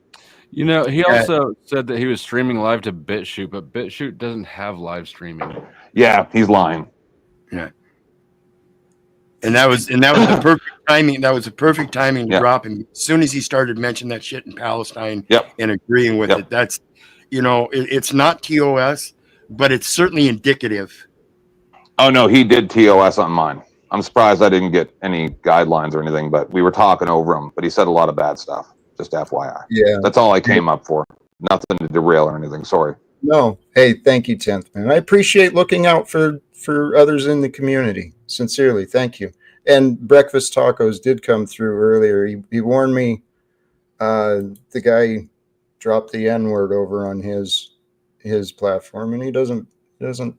You know, he also said that he was streaming live to BitChute, but BitChute doesn't have live streaming. Yeah, he's lying. Yeah. And that was the perfect timing. That was the perfect timing to drop him. As soon as he started mentioning that shit in Palestine and agreeing with it, that's, it's not TOS, but it's certainly indicative. Oh no, he did TOS on mine. I'm surprised I didn't get any guidelines or anything, but we were talking over him. But he said a lot of bad stuff. Just FYI. Yeah. That's all I came up for. Nothing to derail or anything. Sorry. No. Hey, thank you, 10th Man. I appreciate looking out for others in the community. Sincerely, thank you. And Breakfast Tacos did come through earlier. He warned me the guy dropped the N-word over on his platform, and he doesn't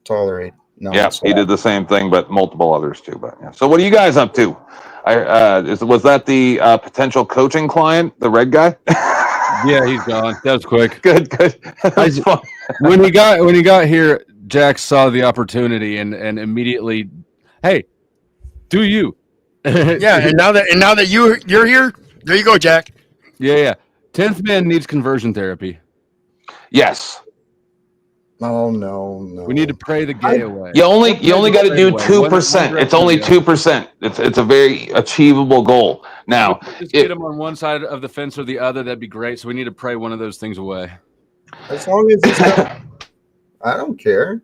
tolerate nonsense. Yeah, he did the same thing, but multiple others too. But yeah. So what are you guys up to? Was that the potential coaching client, the red guy? Yeah, he's gone. That was quick. Good. When he got here, Jack saw the opportunity and immediately, hey, do you? Yeah, and now that you're here, there you go, Jack. Yeah. 10th Man needs conversion therapy. Yes. Oh no. We need to pray the gay away. You only got to do 2%. It's only 2%. It's a very achievable goal. Now, just get him on one side of the fence or the other. That'd be great. So we need to pray one of those things away. As long as he's not, I don't care.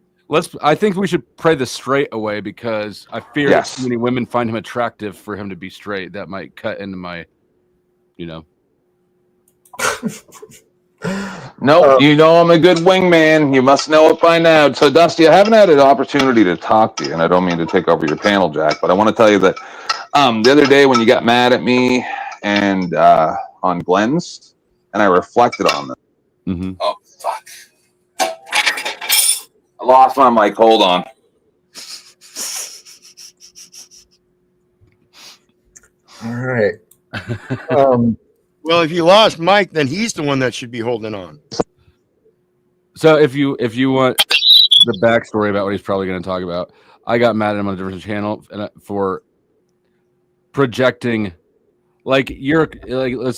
I think we should pray the straight away, because I fear if too many women find him attractive for him to be straight. That might cut into my, No, I'm a good wingman. You must know it by now. So, Dusty, I haven't had an opportunity to talk to you, and I don't mean to take over your panel, Jack, but I want to tell you that the other day when you got mad at me and on Glenn's, and I reflected on them. Mm-hmm. Oh, fuck. I lost my mic. Hold on. All right. Well, if you lost Mike, then he's the one that should be holding on. So if you want the backstory about what he's probably going to talk about, I got mad at him on a different channel for projecting, let's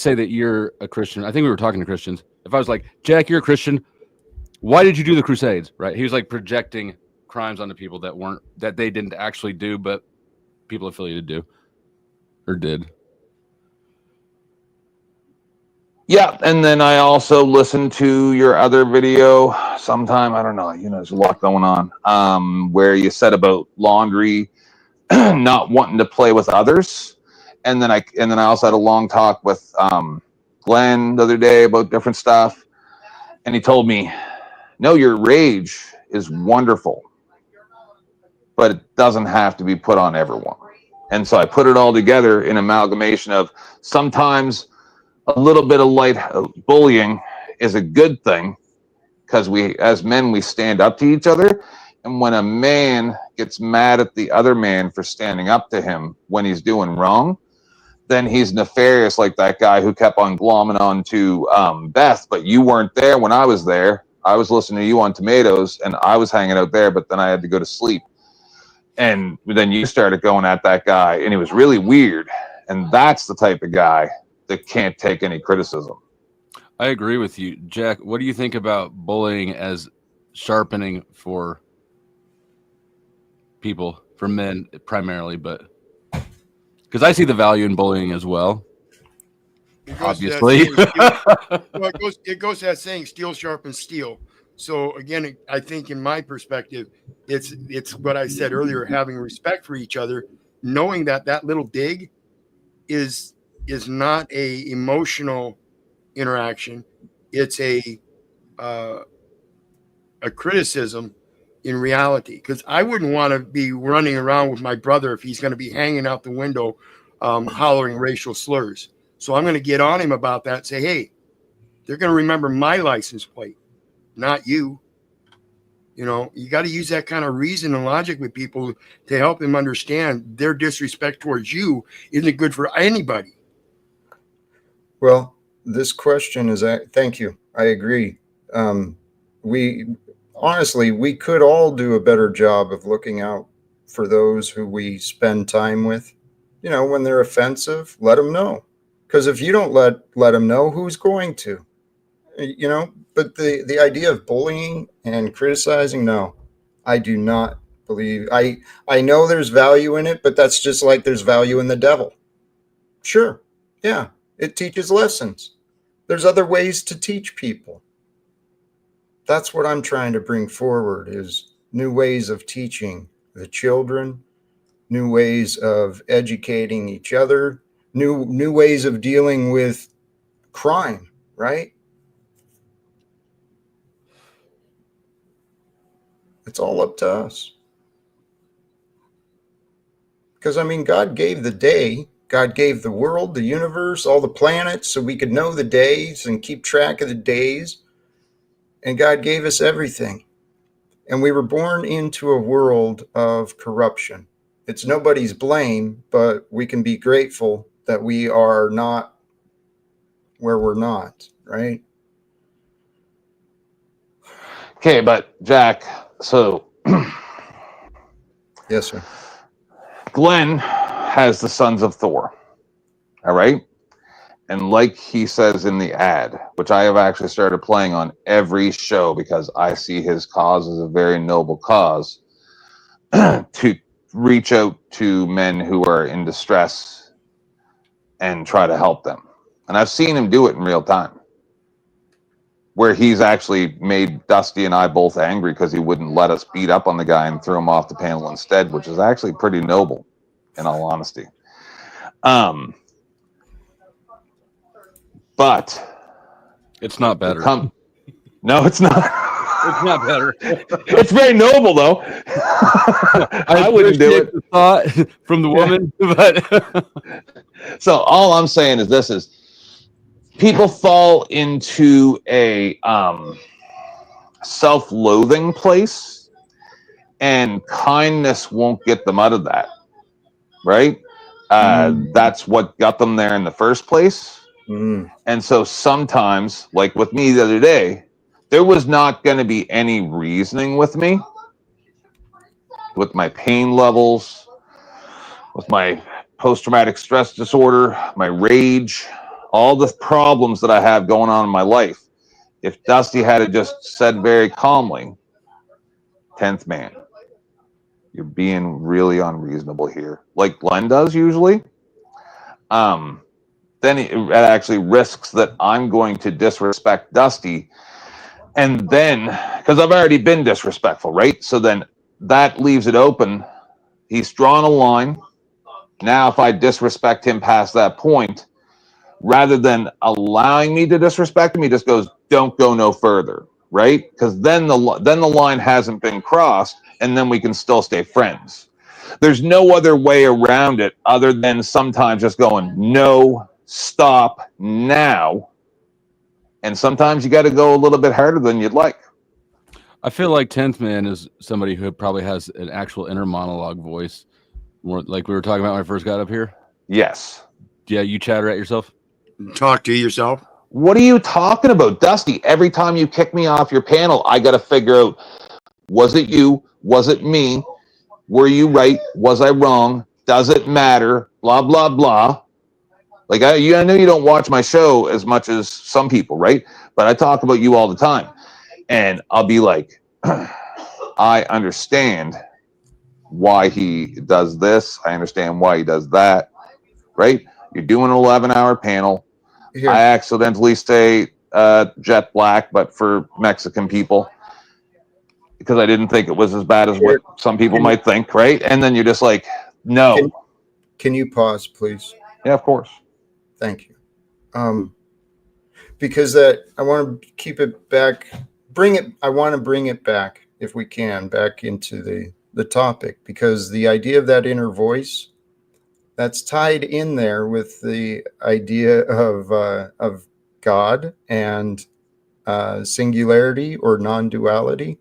say that you're a Christian. I think we were talking to Christians. If I was like, Jack, you're a Christian, why did you do the Crusades? Right? He was like projecting crimes onto people that they didn't actually do, but people affiliated do or did. Yeah, and then I also listened to your other video sometime. I don't know. There's a lot going on. Where you said about laundry, not wanting to play with others, and then I also had a long talk with Glenn the other day about different stuff, and he told me, "No, your rage is wonderful, but it doesn't have to be put on everyone." And so I put it all together in amalgamation of sometimes a little bit of light bullying is a good thing, because as men, we stand up to each other. And when a man gets mad at the other man for standing up to him when he's doing wrong, then he's nefarious, like that guy who kept on glomming on to Beth, but you weren't there when I was there. I was listening to you on Tomatoes, and I was hanging out there, but then I had to go to sleep. And then you started going at that guy, and it was really weird. And that's the type of guy that can't take any criticism. I agree with you, Jack. What do you think about bullying as sharpening for people, for men primarily, but because I see the value in bullying as well. Obviously, it goes to that saying, "Steel sharpens steel." So again, I think in my perspective, it's what I said earlier: having respect for each other, knowing that little dig is not a emotional interaction. It's a a criticism in reality, because I wouldn't want to be running around with my brother if he's going to be hanging out the window hollering racial slurs. So I'm going to get on him about that and say, hey, they're going to remember my license plate, not you. You know, you got to use that kind of reason and logic with people to help them understand their disrespect towards you isn't good for anybody. Well, this question is, thank you. I agree. We could all do a better job of looking out for those who we spend time with. You know, when they're offensive, let them know. Because if you don't let them know, who's going to? You know, but the idea of bullying and criticizing, no, I do not believe. I know there's value in it, but that's just like there's value in the devil. Sure, yeah, it teaches lessons. There's other ways to teach people. That's what I'm trying to bring forward, is new ways of teaching the children, new ways of educating each other, new ways of dealing with crime, right? It's all up to us. Because, I mean, God gave the day, God gave the world, the universe, all the planets, so we could know the days and keep track of the days. And God gave us everything. And we were born into a world of corruption. It's nobody's blame, but we can be grateful that we are not where we're not, right? Okay, but Jack, so Yes, sir. Glenn has the Sons of Thor. All right. And like he says in the ad, which I have actually started playing on every show because I see his cause as a very noble cause, to reach out to men who are in distress and try to help them. And I've seen him do it in real time, where he's actually made Dusty and I both angry because he wouldn't let us beat up on the guy and throw him off the panel instead, which is actually pretty noble, in all honesty. But it's not better. No, it's not. It's not better. It's very noble, though. I wouldn't do it. The thought from the woman, but so all I'm saying is this: is people fall into a self-loathing place, and kindness won't get them out of that. Right? That's what got them there in the first place. And so sometimes, like with me the other day, there was not going to be any reasoning with me, with my pain levels, with my post-traumatic stress disorder, my rage, all the problems that I have going on in my life. If Dusty had just said very calmly, 10th man, you're being really unreasonable here, like Glenn does usually, then it actually risks that I'm going to disrespect Dusty. And then, because I've already been disrespectful, right? So then that leaves it open. He's drawn a line. Now, if I disrespect him past that point, rather than allowing me to disrespect him, he just goes, don't go no further, right? Because then the line hasn't been crossed, and then we can still stay friends. There's no other way around it other than sometimes just going, no, stop now. And sometimes you got to go a little bit harder than you'd like. I feel like 10th man is somebody who probably has an actual inner monologue voice, more like we were talking about when I first got up here. Yes. Yeah, you chatter at yourself. Talk to yourself. What are you talking about, Dusty? Every time you kick me off your panel, I got to figure out, was it you? Was it me? Were you right? Was I wrong? Does it matter? Blah, blah, blah. Like, I know you don't watch my show as much as some people, right? But I talk about you all the time. And I'll be like, I understand why he does this. I understand why he does that, right? You're doing an 11-hour panel. Here. I accidentally say jet black, but for Mexican people, because I didn't think it was as bad as what some people might think, right? And then you're just like, no. Can you pause, please? Yeah, of course. Thank you. Because I want to keep it back I want to bring it back, if we can, back into the topic, because the idea of that inner voice, that's tied in there with the idea of God and singularity or non-duality.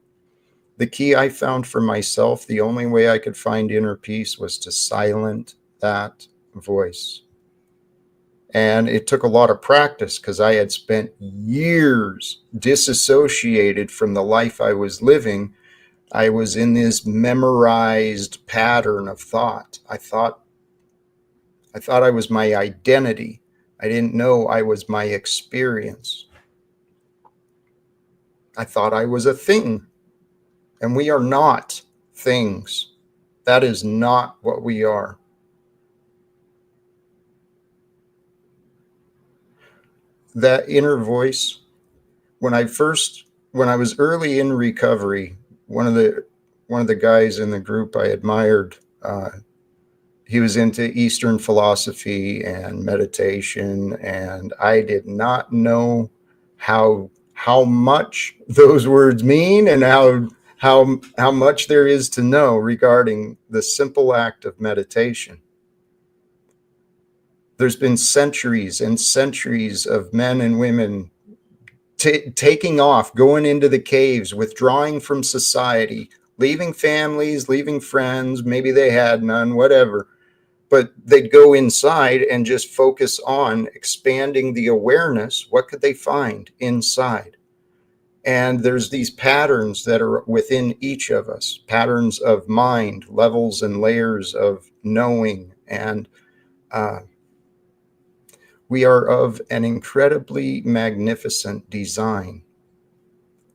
The key I found for myself, the only way I could find inner peace was to silence that voice. And it took a lot of practice because I had spent years disassociated from the life I was living. I was in this memorized pattern of thought. I thought I was my identity. I didn't know I was my experience. I thought I was a thing. And we are not things. That is not what we are. That inner voice, when I was early in recovery, one of the guys in the group I admired, he was into Eastern philosophy and meditation, and I did not know how much those words mean and how much there is to know regarding the simple act of meditation. There's been centuries and centuries of men and women taking off, going into the caves, withdrawing from society, leaving families, leaving friends, maybe they had none, whatever. But they'd go inside and just focus on expanding the awareness. What could they find inside? And there's these patterns that are within each of us, patterns of mind, levels and layers of knowing. And we are of an incredibly magnificent design.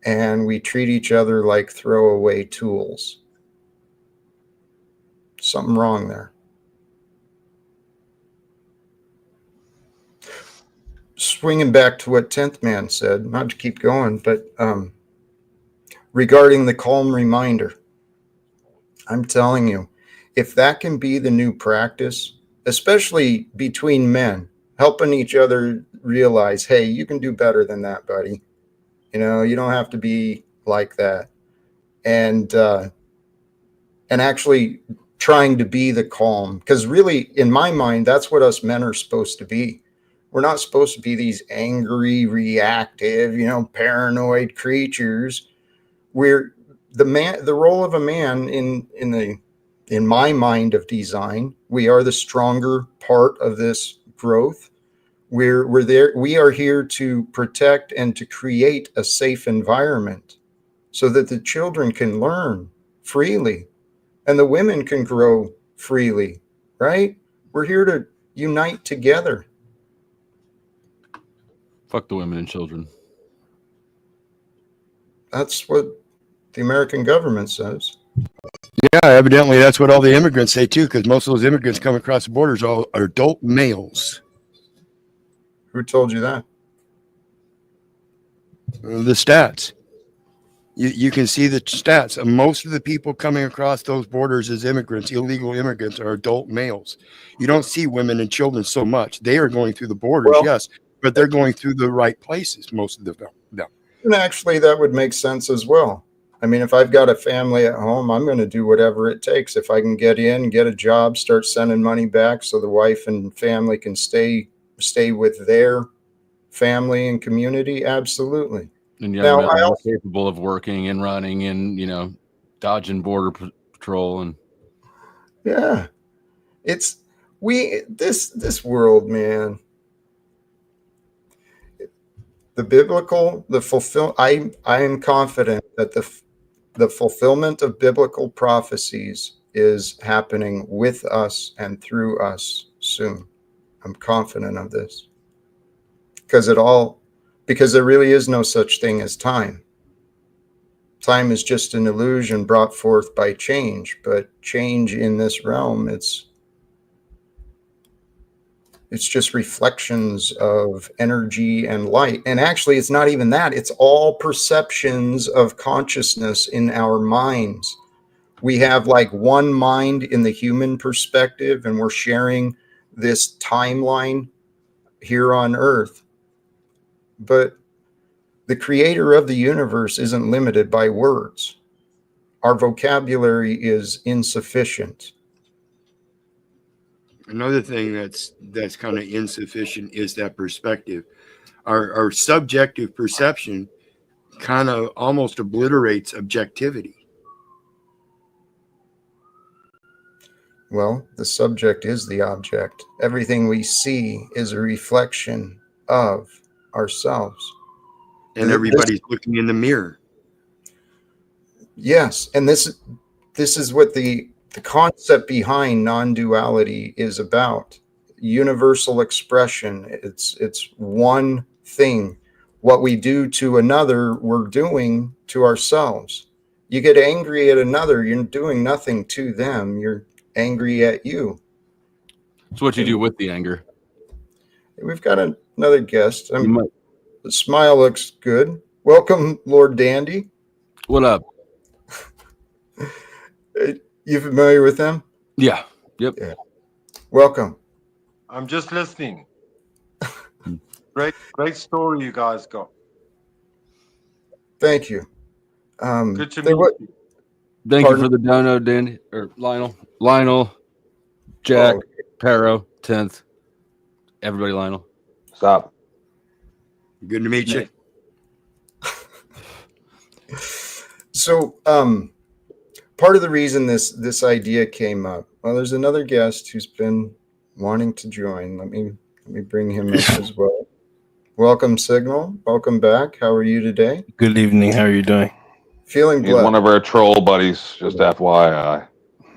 And we treat each other like throwaway tools. Something wrong there. Swinging back to what 10th Man said, not to keep going, but regarding the calm reminder, I'm telling you, if that can be the new practice, especially between men, helping each other realize, hey, you can do better than that, buddy. You know, you don't have to be like that. And actually trying to be the calm, because really, in my mind, that's what us men are supposed to be. We're not supposed to be these angry, reactive, paranoid creatures. We're the role of a man in my mind of design. We are the stronger part of this growth. We're there. We are here to protect and to create a safe environment so that the children can learn freely and the women can grow freely, right? We're here to unite together. Fuck the women and children. That's what the American government says. Yeah, evidently that's what all the immigrants say too, because most of those immigrants coming across the borders are adult males. Who told you that? The stats. You can see the stats. Most of the people coming across those borders as immigrants, illegal immigrants, are adult males. You don't see women and children so much. They are going through the borders, yes, but they're going through the right places, most of them. And actually, that would make sense as well. I mean, if I've got a family at home, I'm going to do whatever it takes. If I can get in, get a job, start sending money back so the wife and family can stay with their family and community, absolutely. And young men are capable of working and running and, dodging border patrol. And yeah, this world, man. The biblical, I am confident that the fulfillment of biblical prophecies is happening with us and through us soon. I'm confident of this. Because there really is no such thing as time. Time is just an illusion brought forth by change, but change in this realm, it's just reflections of energy and light. And actually, it's not even that. It's all perceptions of consciousness in our minds. We have like one mind in the human perspective, and we're sharing this timeline here on Earth. But The creator of the universe isn't limited by words. Our vocabulary is insufficient. Another thing that's kind of insufficient is that perspective. Our subjective perception kind of almost obliterates objectivity. Well, the subject is the object. Everything we see is a reflection of ourselves. And everybody's looking in the mirror. Yes, and this is what the concept behind non-duality is about. Universal expression. It's one thing. What we do to another, we're doing to ourselves. You get angry at another, you're doing nothing to them. You're angry at you. It's what you do with the anger. We've got another guest. The smile looks good. Welcome, Lord Dandy. What up? You familiar with them? Yeah. Yep. Yeah. Welcome. I'm just listening. Great story you guys got. Thank you. Good to meet you. Thank you for the dono, Dandy or Lionel, Jack, Pero, 10th. Everybody, Lionel. Stop. Good to meet you. So, part of the reason this idea came up. Well, there's another guest who's been wanting to join. Let me bring him up as well. Welcome, Signal. Welcome back. How are you today? Good evening. How are you doing? Feeling He's blessed. one of our troll buddies, just FYI.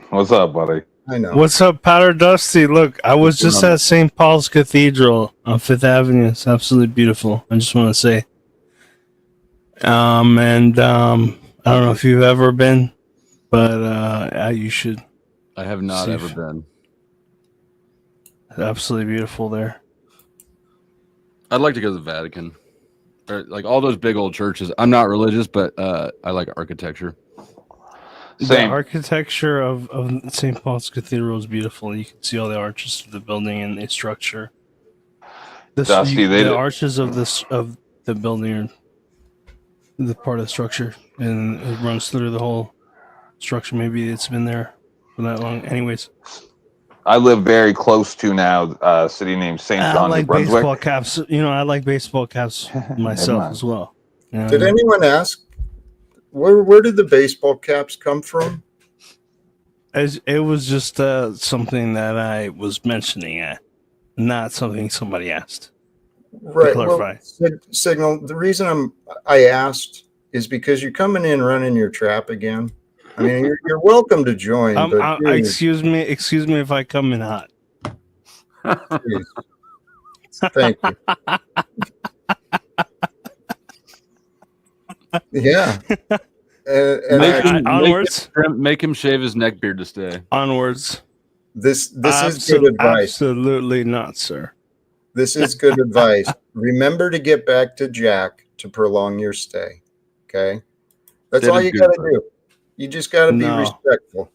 What's up, buddy? I know. What's up, Powder Dusty? Look, I was just at St. Paul's Cathedral on 5th Avenue. It's absolutely beautiful. I just want to say. I don't know if you've ever been, but you should. I have not ever been. It's absolutely beautiful there. I'd like to go to the Vatican. Or like all those big old churches. I'm not religious, but I like architecture. The architecture of St. Paul's Cathedral is beautiful. You can see all the arches of the building and the structure. The arches of the building are the part of the structure, and it runs through the whole structure. Maybe it's been there for that long. Anyways, I live very close to now a city named St. John, New Brunswick. Baseball caps. I like baseball caps myself as well. Did anyone ask where did the baseball caps come from? It was just something that I was mentioning, not something somebody asked. Right. To clarify. Well, Signal. The reason I asked is because you're coming in running your trap again. I mean, you're welcome to join. But excuse me if I come in hot. Thank you. Yeah. Onwards. Make him shave his neck beard to stay. Onwards. This is good advice. Absolutely not, sir. This is good advice. Remember to get back to Jack to prolong your stay. Okay? That's all you got to do. You just got to be respectful.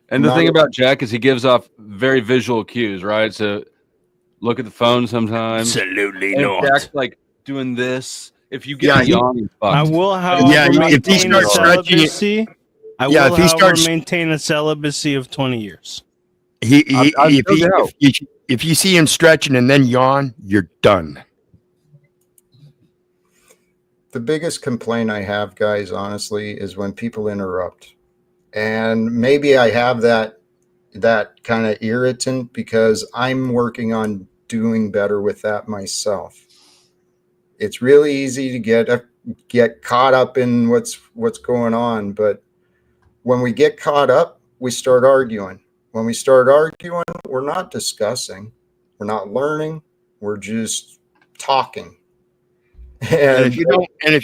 And the thing about Jack is he gives off very visual cues, right? So look at the phone sometimes. Absolutely not. Jack's like doing this. If you get a yawn, I will, however, maintain a celibacy. Maintain a celibacy of 20 years. If you see him stretching and then yawn, you're done. The biggest complaint I have, guys, honestly, is when people interrupt. And maybe I have that kind of irritant because I'm working on doing better with that myself. It's really easy to get caught up in what's going on, but when we get caught up, we start arguing. When we start arguing, we're not discussing, we're not learning, we're just talking. And if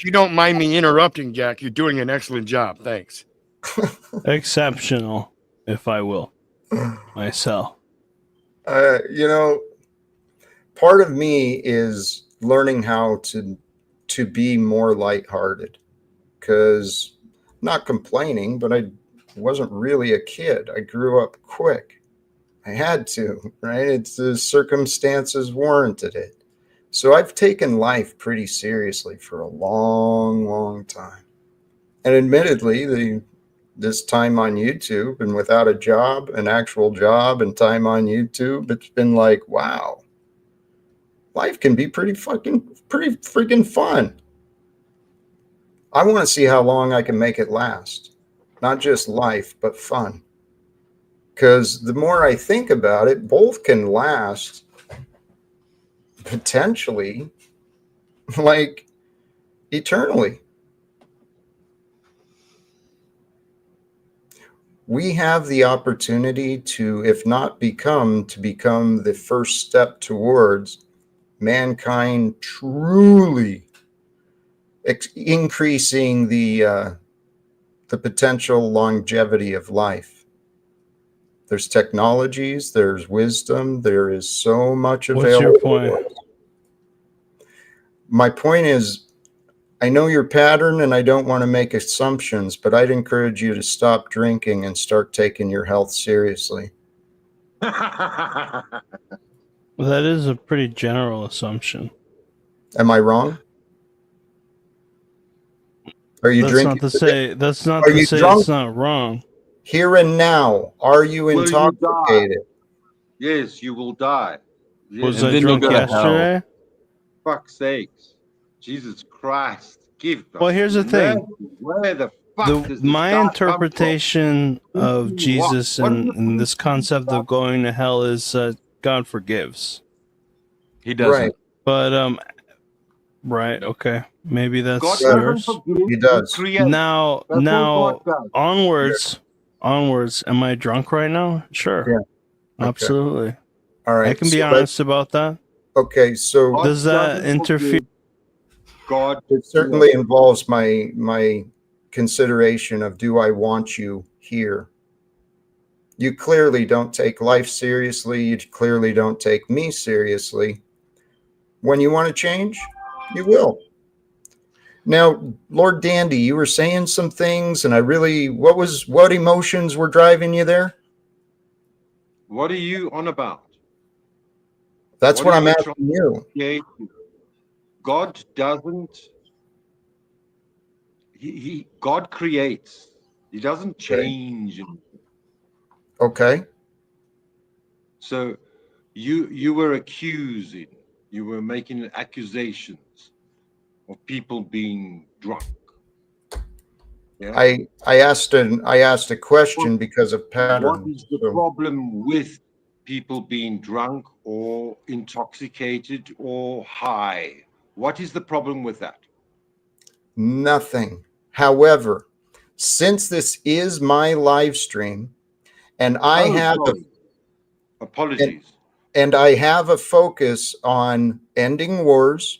you don't mind me interrupting, Jack, you're doing an excellent job. Thanks. Exceptional, if I will myself. Part of me is learning how to be more lighthearted, because not complaining, but I wasn't really a kid. I grew up quick. I had to, right? It's the circumstances warranted it. So I've taken life pretty seriously for a long time. And admittedly, this time on YouTube and without a job, an actual job and time on YouTube, it's been like, wow, life can be pretty freaking fun. I want to see how long I can make it last. Not just life, but fun. Because the more I think about it, both can last potentially like eternally. We have the opportunity to, if not become, to become the first step towards mankind truly increasing the potential longevity of life. There's technologies, there's wisdom, there is so much available. What's your point? My point is, I know your pattern and I don't want to make assumptions, but I'd encourage you to stop drinking and start taking your health seriously. Well, that is a pretty general assumption. Am I wrong? Are you drinking? That's not to say it's not wrong. Here and now, are you intoxicated? Yes, you will die. Yes. Was I drunk yesterday? Fuck's sakes. Jesus Christ. Give us. Well, here's the thing. Where the fuck does this my guy interpretation of Jesus and this concept of going to hell is God forgives. He doesn't. Right. But right, okay. Maybe that's God yours. He does. Now onwards. Am I drunk right now? Sure. Yeah. Okay. Absolutely. All right. I can be honest about that. Okay, so does that interfere? God, it certainly involves my consideration of, do I want you here? You clearly don't take life seriously. You clearly don't take me seriously. When you want to change, you will. Now, Lord Dandy, you were saying some things, and what emotions were driving you there? What are you on about? That's what I'm asking you. God doesn't. God creates. He doesn't change. Okay. So you were accusing. You were making accusations of people being drunk. Yeah? I asked a question because of pattern. What is the problem with people being drunk or intoxicated or high? What is the problem with that? Nothing. However, since this is my live stream, and I have apologies, and I have a focus on ending wars,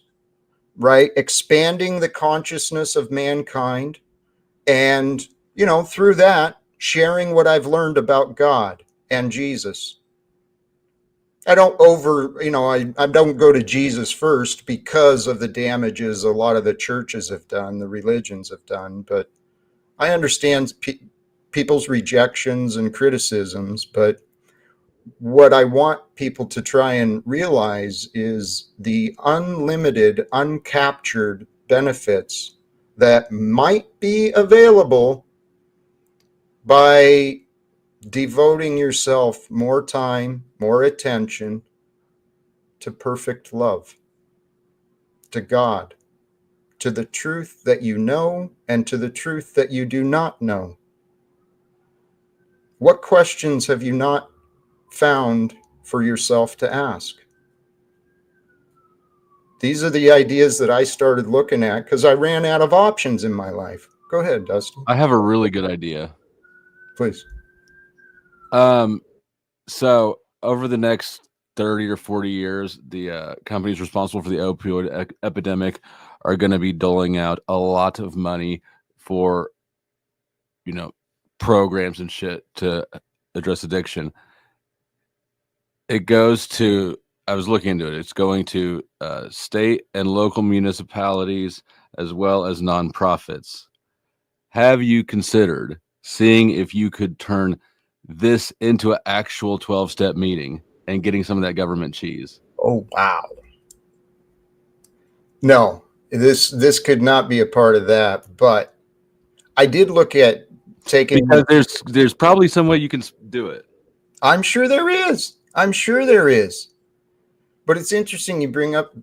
right? Expanding the consciousness of mankind, and through that, sharing what I've learned about God and Jesus. I don't I don't go to Jesus first because of the damages a lot of the churches have done, the religions have done, but I understand people's rejections and criticisms, but what I want people to try and realize is the unlimited, uncaptured benefits that might be available by devoting yourself more time, more attention to perfect love, to God, to the truth that you know, and to the truth that you do not know. What questions have you not found for yourself to ask? These are the ideas that I started looking at because I ran out of options in my life. Go ahead, Dustin. I have a really good idea. Please. So over the next 30 or 40 years, the companies responsible for the opioid epidemic are going to be doling out a lot of money for, programs and shit to address addiction. It goes to, I was looking into it, it's going to state and local municipalities as well as nonprofits. Have you considered seeing if you could turn this into an actual 12-step meeting and getting some of that government cheese? Oh, wow. No, this could not be a part of that. But I did look at taking. Because there's probably some way you can do it. I'm sure there is. I'm sure there is. But it's interesting you bring up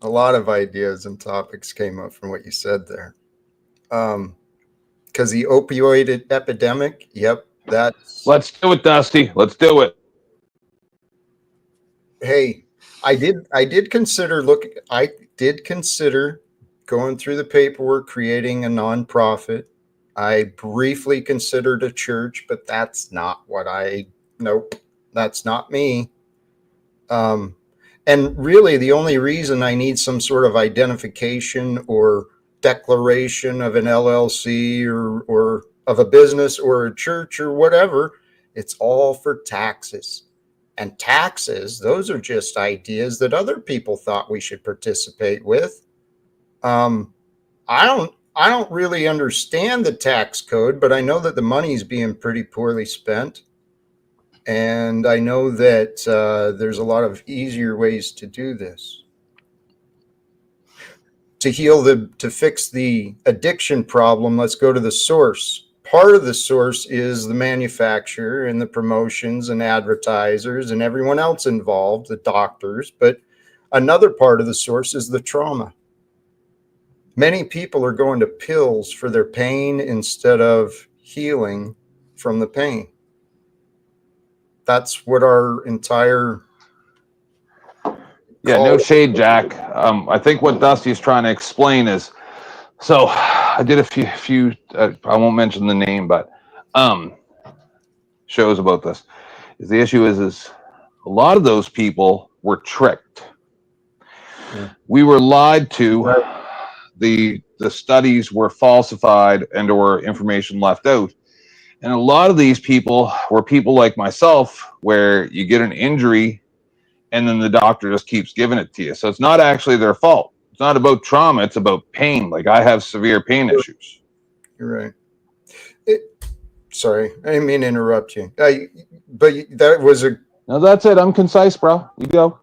a lot of ideas and topics came up from what you said there. Because the opioid epidemic, yep, that's. Let's do it, Dusty. Let's do it. Hey, I did consider going through the paperwork, creating a nonprofit. I briefly considered a church, but that's not what nope, that's not me. And really the only reason I need some sort of identification or declaration of an LLC or of a business or a church or whatever, it's all for taxes. And taxes, those are just ideas that other people thought we should participate with. I don't really understand the tax code, but I know that the money is being pretty poorly spent. And I know that there's a lot of easier ways to do this. To fix the addiction problem, let's go to the source. Part of the source is the manufacturer and the promotions and advertisers and everyone else involved, the doctors. But another part of the source is the trauma. Many people are going to pills for their pain instead of healing from the pain. That's what our entire. Yeah, no shade, Jack. I think what Dusty's trying to explain is, so I did a few I won't mention the name, but shows about this. The issue is a lot of those people were tricked. Yeah. We were lied to. Right. The studies were falsified and or information left out. And a lot of these people were people like myself, where you get an injury and then the doctor just keeps giving it to you. So it's not actually their fault. It's not about trauma. It's about pain. Like, I have severe pain issues. You're right. Sorry, I didn't mean to interrupt you. But that was No, that's it. I'm concise, bro. You go.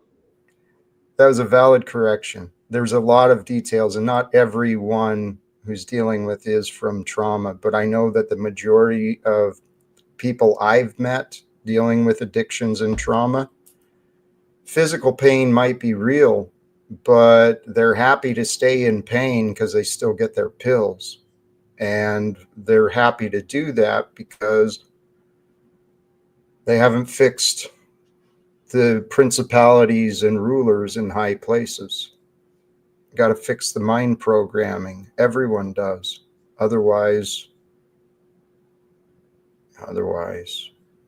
That was a valid correction. There's a lot of details, and not everyone who's dealing with is from trauma. But I know that the majority of people I've met dealing with addictions and trauma, physical pain might be real, but they're happy to stay in pain because they still get their pills. And they're happy to do that because they haven't fixed the principalities and rulers in high places. Got to fix the mind programming. Everyone does. Otherwise,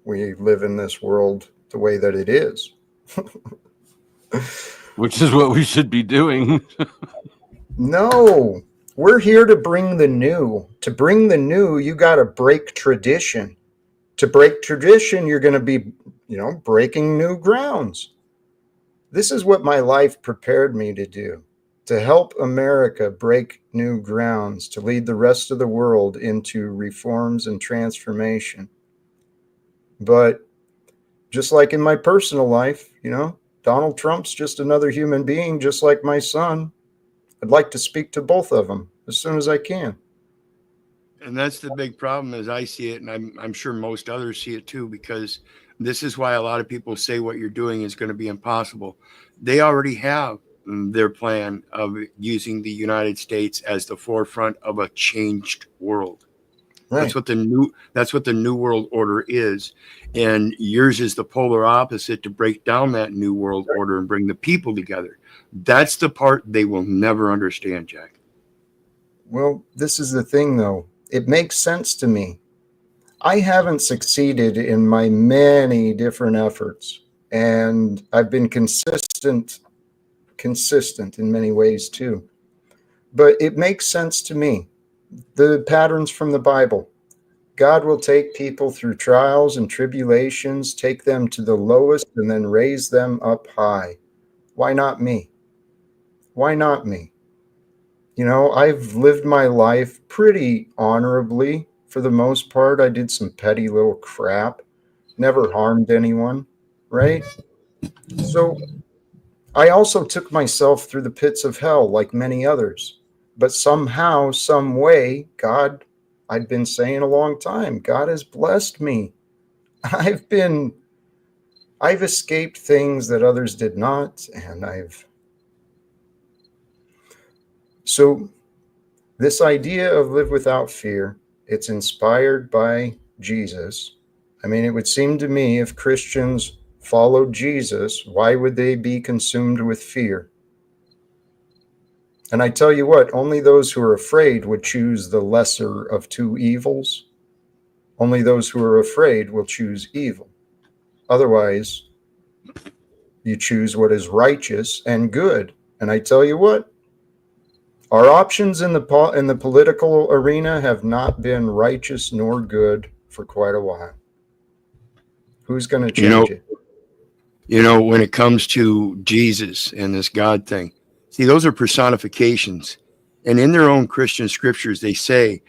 we live in this world the way that it is. Which is what we should be doing. No, we're here to bring the new. To bring the new, you got to break tradition. To break tradition, you're going to be, breaking new grounds. This is what my life prepared me to do, to help America break new grounds, to lead the rest of the world into reforms and transformation. But just like in my personal life, Donald Trump's just another human being, just like my son. I'd like to speak to both of them as soon as I can. And that's the big problem as I see it, and I'm sure most others see it too, because this is why a lot of people say what you're doing is going to be impossible. They already have their plan of using the United States as the forefront of a changed world. Right. That's what the new world order is. And yours is the polar opposite, to break down that new world order and bring the people together. That's the part they will never understand, Jack. Well, this is the thing, though. It makes sense to me. I haven't succeeded in my many different efforts, and I've been consistent in many ways too. But it makes sense to me. The patterns from the Bible. God will take people through trials and tribulations, take them to the lowest, and then raise them up high. Why not me? Why not me? I've lived my life pretty honorably for the most part. I did some petty little crap, never harmed anyone, right? So I also took myself through the pits of hell like many others. But somehow, some way, God, I've been saying a long time, God has blessed me. I've escaped things that others did not, and so this idea of live without fear, it's inspired by Jesus. I mean, it would seem to me if Christians followed Jesus, why would they be consumed with fear? And I tell you what, only those who are afraid would choose the lesser of two evils. Only those who are afraid will choose evil. Otherwise, you choose what is righteous and good. And I tell you what, our options in the political arena have not been righteous nor good for quite a while. Who's going to change it? When it comes to Jesus and this God thing, see, those are personifications. And in their own Christian scriptures, they say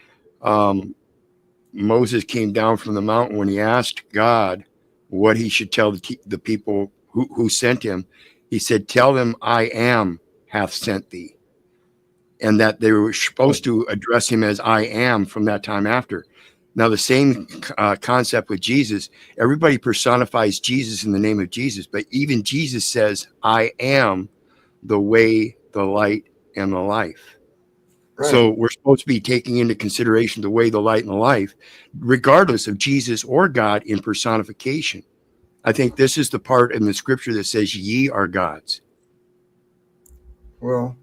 Moses came down from the mountain when he asked God what he should tell the people who sent him. He said, tell them I am hath sent thee. And that they were supposed to address him as I am from that time after. Now, the same concept with Jesus, everybody personifies Jesus in the name of Jesus, but even Jesus says, I am the way, the light, and the life. Right. So we're supposed to be taking into consideration the way, the light, and the life, regardless of Jesus or God in personification. I think this is the part in the scripture that says, ye are gods. Well,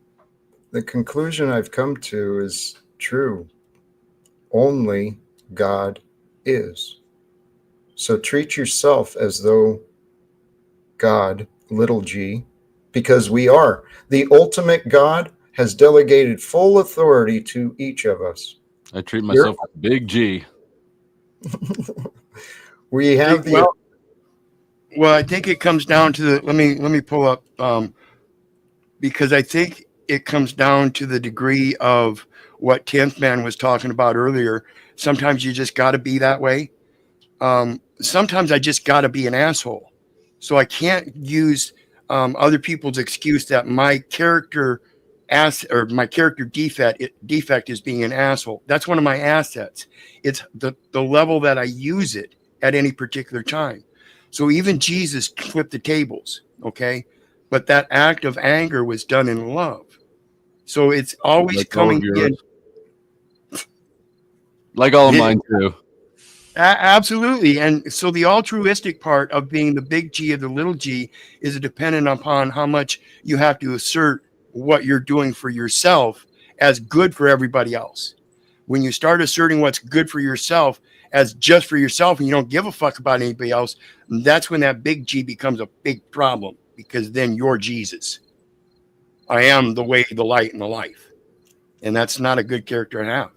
the conclusion I've come to is true. Only God is. So treat yourself as though God, little g, because we are. The ultimate God has delegated full authority to each of us. I treat myself with big G. We have the... Well, I think it comes down to the, let me pull up, because I think it comes down to the degree of what 10th Man was talking about earlier. Sometimes you just got to be that way. Sometimes I just got to be an asshole. So I can't use other people's excuse that my character defect is being an asshole. That's one of my assets. It's the level that I use it at any particular time. So even Jesus flipped the tables, okay? But that act of anger was done in love. So it's always coming in. Like all of mine too. Absolutely. And so the altruistic part of being the big G of the little g is dependent upon how much you have to assert what you're doing for yourself as good for everybody else. When you start asserting what's good for yourself as just for yourself and you don't give a fuck about anybody else, that's when that big G becomes a big problem, because then you're Jesus. I am the way, the light, and the life. And that's not a good character to have.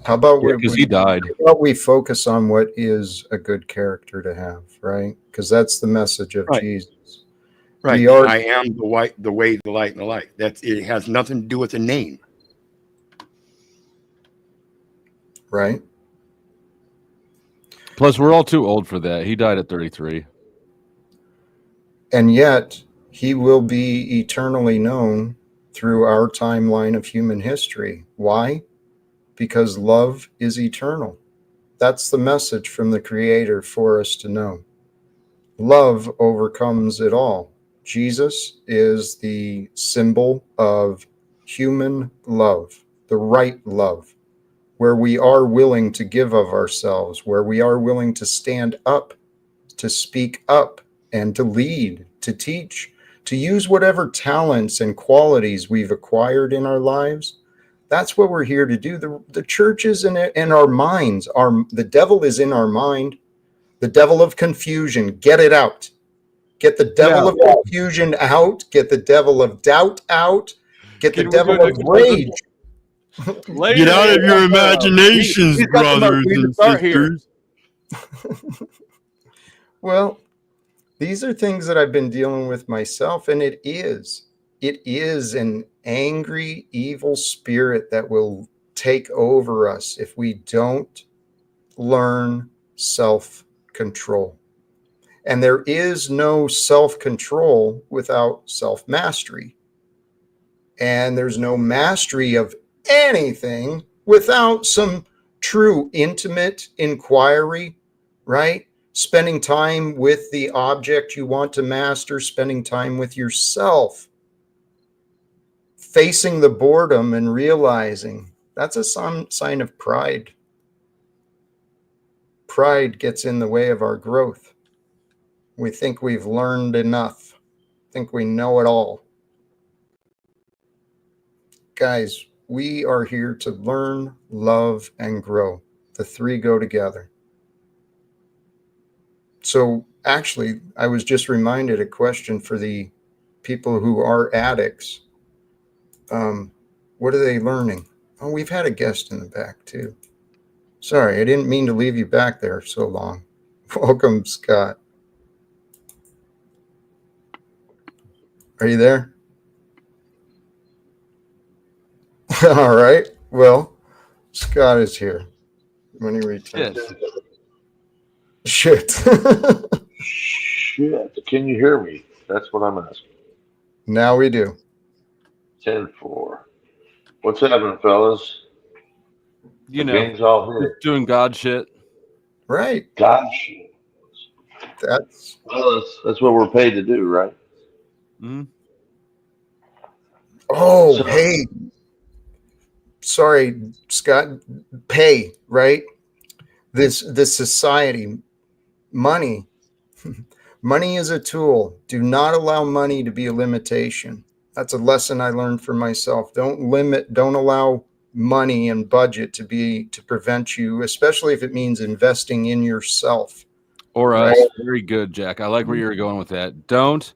How about because he died? How about we focus on what is a good character to have, right? Because that's the message of Jesus. Right. I am the way, the light, and the light. It has nothing to do with the name. Right. Plus, we're all too old for that. He died at 33. And yet, he will be eternally known through our timeline of human history. Why? Because love is eternal. That's the message from the Creator for us to know. Love overcomes it all. Jesus is the symbol of human love, the right love, where we are willing to give of ourselves, where we are willing to stand up, to speak up, and to lead, to teach, to use whatever talents and qualities we've acquired in our lives. That's what we're here to do. The church is in our minds. The devil is in our mind. The devil of confusion, get it out. Get the devil of confusion out. Get the devil of doubt out. Get the devil of rage. Get out of your imaginations, brothers and sisters. Well, these are things that I've been dealing with myself, and it is an angry, evil spirit that will take over us if we don't learn self-control. And there is no self-control without self-mastery. And there's no mastery of anything without some true intimate inquiry, right? Spending time with the object you want to master, spending time with yourself, facing the boredom and realizing that's a sign of pride. Pride gets in the way of our growth. We think we've learned enough, think we know it all. Guys, we are here to learn, love, and grow. The three go together. So actually, I was just reminded a question for the people who are addicts. What are they learning? Oh, we've had a guest in the back too. Sorry, I didn't mean to leave you back there so long. Welcome, Scott. Are you there? All right. Well, Scott is here when he returns. Shit. Shit. Can you hear me? That's what I'm asking. Now we do. 10-4. What's happening, fellas? You The know, gang's all here. just doing God shit. Right. God shit. That's Well, that's what we're paid to do, right? Mm-hmm. Oh, So- hey. Sorry, Scott. Pay, right? This society, money. Money is a tool. Do not allow money to be a limitation. That's a lesson I learned for myself. Don't allow money and budget to prevent you, especially if it means investing in yourself. Or us. Right. Very good, Jack. I like where you're going with that. Don't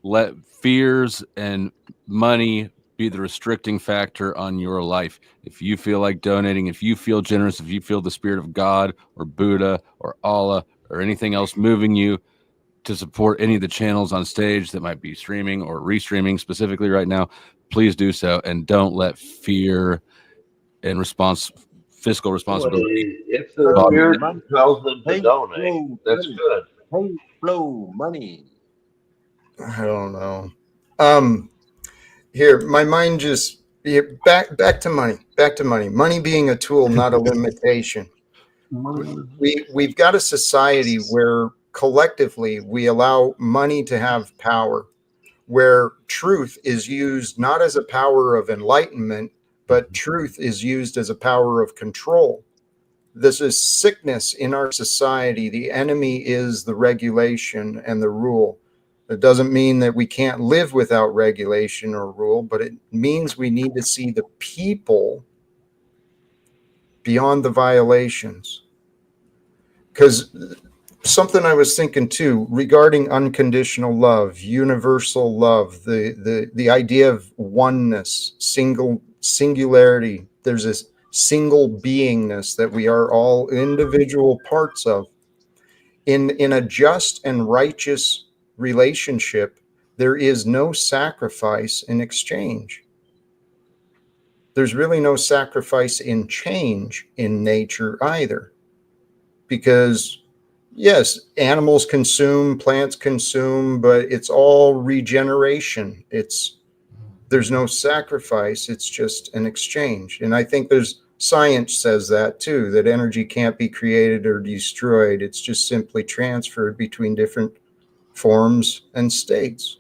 let fears and money be the restricting factor on your life. If you feel like donating, if you feel generous, if you feel the spirit of God or Buddha or Allah or anything else moving you to support any of the channels on stage that might be streaming or restreaming specifically right now, please do so. And don't let fear and fiscal responsibility. If the spirit tells them to Hey, donate, flow, that's money. good. Hey, flow, money. I don't know. Here, my mind just back to money. Back to money. Money being a tool, not a limitation. We've got a society where collectively we allow money to have power, where truth is used not as a power of enlightenment, but truth is used as a power of control. This is sickness in our society. The enemy is the regulation and the rule. It doesn't mean that we can't live without regulation or rule, but it means we need to see the people beyond the violations. Because something I was thinking too regarding unconditional love, universal love, the idea of oneness, singularity. There's this single beingness that we are all individual parts of. In a just and righteous relationship, there is no sacrifice in exchange. There's really no sacrifice in change in nature either, because yes, animals consume, plants consume, but it's all regeneration. There's no sacrifice. It's just an exchange. And I think science says that too, that energy can't be created or destroyed. It's just simply transferred between different forms and states.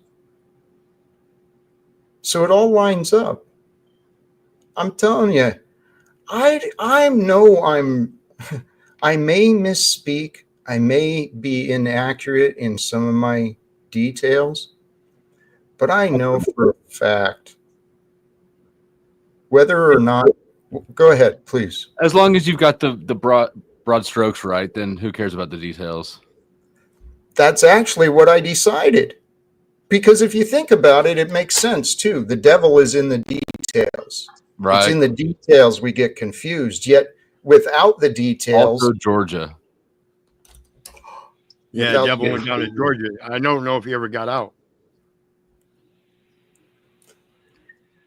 So it all lines up. I'm telling you, I know I may misspeak. I may be inaccurate in some of my details, but I know for a fact, whether or not, go ahead, please. As long as you've got the broad strokes right, then who cares about the details? That's actually what I decided. Because if you think about it, it makes sense too. The devil is in the details. Right. It's in the details we get confused. Yet without the details. Also Georgia. Yeah, the devil went down to Georgia. I don't know if he ever got out.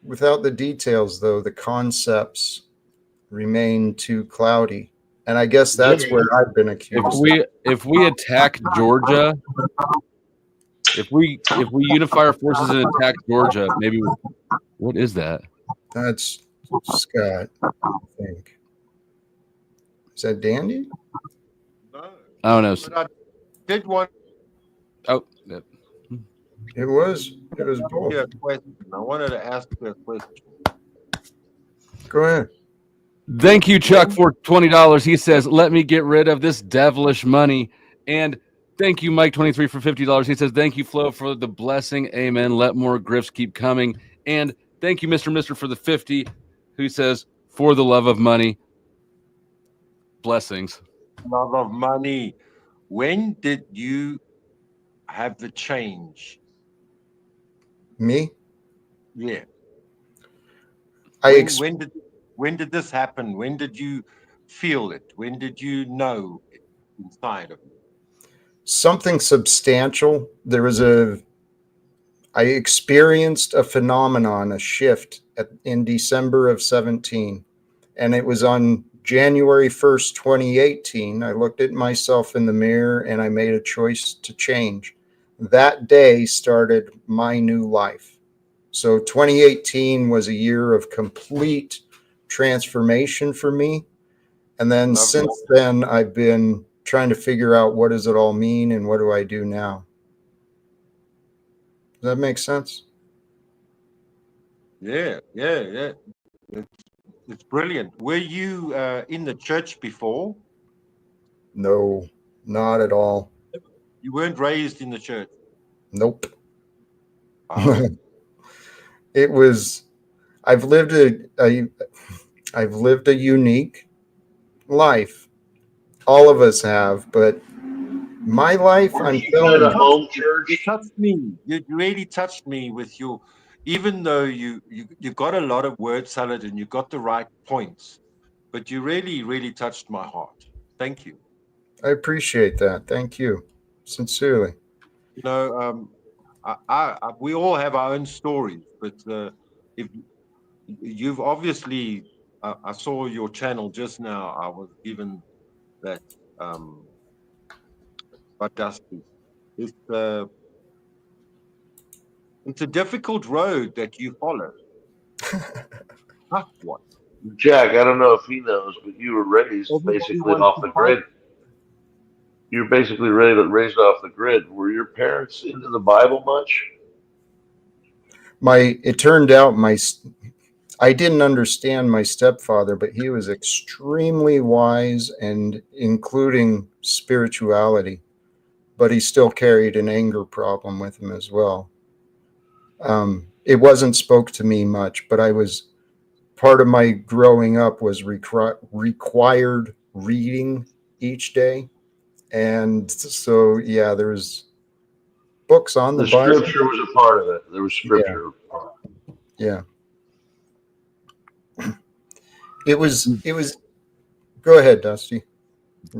Without the details, though, the concepts remain too cloudy. And I guess that's where I've been accused. if we attack Georgia, if we unify our forces and attack Georgia, maybe what is that? That's Scott, I think. Is that Dandy? No, I don't know. but I did want Oh, yep. It was both. a question. I wanted to ask you a question. Go ahead. Thank you, Chuck, for $20. He says, "Let me get rid of this devilish money." And thank you, Mike23, for $50. He says, "Thank you, Flo, for the blessing. Amen. Let more grifts keep coming." And thank you, Mr. Mister, for the 50, who says, "For the love of money, blessings." Love of money. When did you have the change? Me? Yeah. I When did this happen? When did you feel it? When did you know it inside of you? something substantial. I experienced a phenomenon, a shift in December of 17. And it was on January 1st, 2018. I looked at myself in the mirror and I made a choice to change. That day started my new life. So 2018 was a year of complete transformation for me. And then since then, I've been trying to figure out what does it all mean and what do I do now? Does that make sense? Yeah. It's brilliant. Were you in the church before? No, not at all. You weren't raised in the church? Nope. Wow. It was, I've lived I've lived a unique life. All of us have, but my life, I'm telling a you, home church. You touched me. You really touched me with your, even though you got a lot of word salad and you got the right points, but you really touched my heart. Thank you. I appreciate that. Thank you. Sincerely. You know, we all have our own stories, but if you've obviously, I saw your channel just now. I was given that, but Dusty, it's it's a difficult road that you follow. Tough one. Jack, I don't know if he knows, but you were raised Everybody basically wants off to the fight. grid. You were basically raised off the grid. Were your parents into the Bible much? It turned out I didn't understand my stepfather, but he was extremely wise and including spirituality, but he still carried an anger problem with him as well. It wasn't spoke to me much, but part of my growing up was required reading each day. And so, yeah, there was books on the The Bible. scripture was a part of it. There was scripture. Yeah. It was, go ahead, Dusty.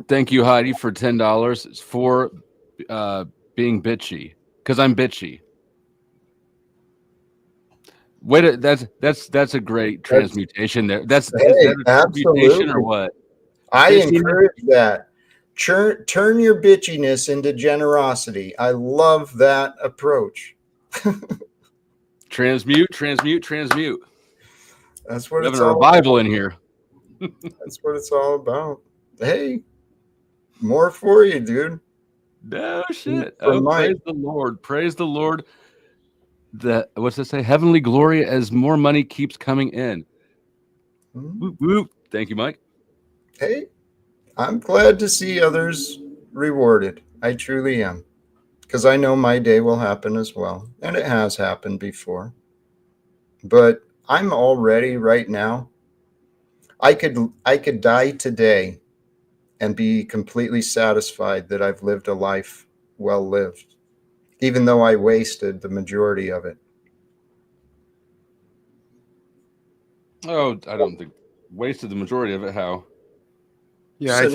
Thank you, Heidi, for $10. It's for being bitchy, because I'm bitchy. Wait, that's a great transmutation there. Is that a transmutation or what? I encourage that. Turn your bitchiness into generosity. I love that approach. Transmute. That's what We're it's having a all revival about. in here. That's what it's all about. Hey, more for you, dude. No shit. Praise the Lord. Praise the Lord. What's it say? Heavenly glory as more money keeps coming in. Whoop, whoop. Thank you, Mike. Hey, I'm glad to see others rewarded. I truly am. Because I know my day will happen as well. And it has happened before. But I'm already right now. I could die today and be completely satisfied that I've lived a life well lived, even though I wasted the majority of it. Oh, I don't think wasted the majority of it. How? Yeah, I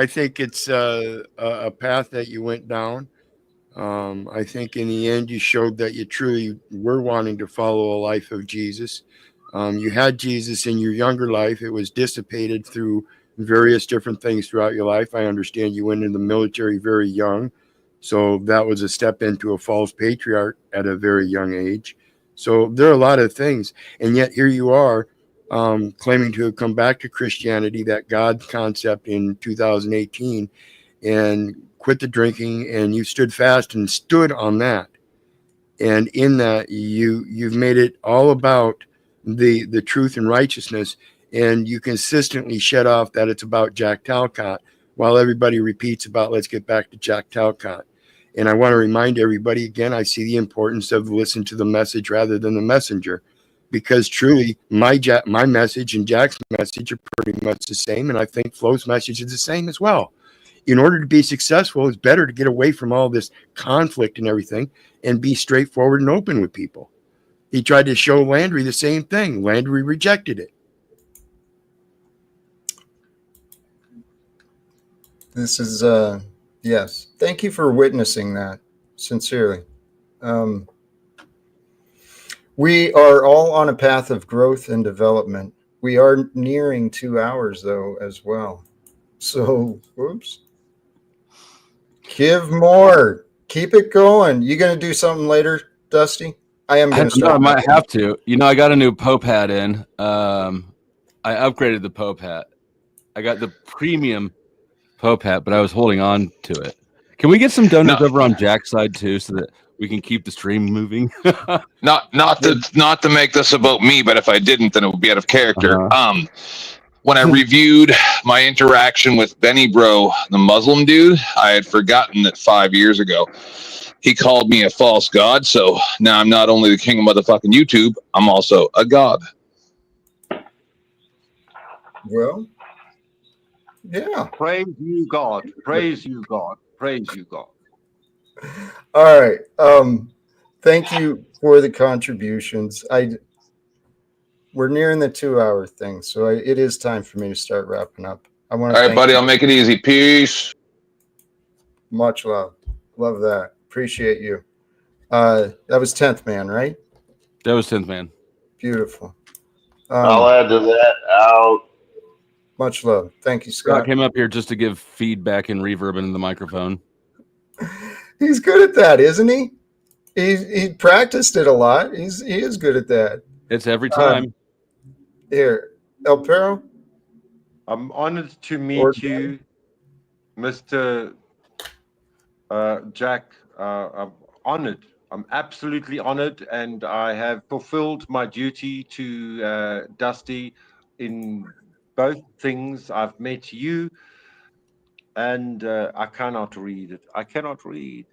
think it's a path that you went down. I think in the end you showed that you truly were wanting to follow a life of Jesus. You had Jesus in your younger life. It was dissipated through various different things throughout your life. I understand you went into the military very young. So that was a step into a false patriarch at a very young age. So there are a lot of things. And yet here you are claiming to have come back to Christianity, that God concept in 2018, and quit the drinking, and you stood fast and stood on that. And in that, you've made it all about the truth and righteousness, and you consistently shed off that it's about Jack Talcott, while everybody repeats about let's get back to Jack Talcott. And I want to remind everybody again, I see the importance of listen to the message rather than the messenger, because truly my message and Jack's message are pretty much the same, and I think Flo's message is the same as well. In order to be successful, it's better to get away from all this conflict and everything and be straightforward and open with people. He tried to show Landry the same thing. Landry rejected it. This is, yes. Thank you for witnessing that, sincerely. We are all on a path of growth and development. We are nearing 2 hours, though, as well. So, whoops. Give more. Keep it going. You going to do something later, Dusty? I am going to start. I might have to. I got a new Pope hat in. I upgraded the Pope hat. I got the premium Pope hat, but I was holding on to it. Can we get some donors over on Jack's side too, so that we can keep the stream moving? not to make this about me, but if I didn't, then it would be out of character. When I reviewed my interaction with Benny Bro, the Muslim dude, I had forgotten that 5 years ago he called me a false god. So now I'm not only the king of motherfucking YouTube, I'm also a god. Well, yeah. Praise you, God. Praise you, God. Praise you, God. All right. Thank you for the contributions. We're nearing the 2 hour thing, so it is time for me to start wrapping up. I want to. All right, buddy. I'll make it easy. Peace. Much love. Love that. Appreciate you. That was 10th Man, right? That was 10th Man. Beautiful. I'll add to that. Out. Much love. Thank you, Scott. I came up here just to give feedback and reverb into the microphone. He's good at that, isn't he? He practiced it a lot. He is good at that. It's every time. Here, El Perro. I'm honored to meet you, Mr. Jack. I'm honored. I'm absolutely honored, and I have fulfilled my duty to Dusty in both things. I've met you, and I cannot read it. I cannot read,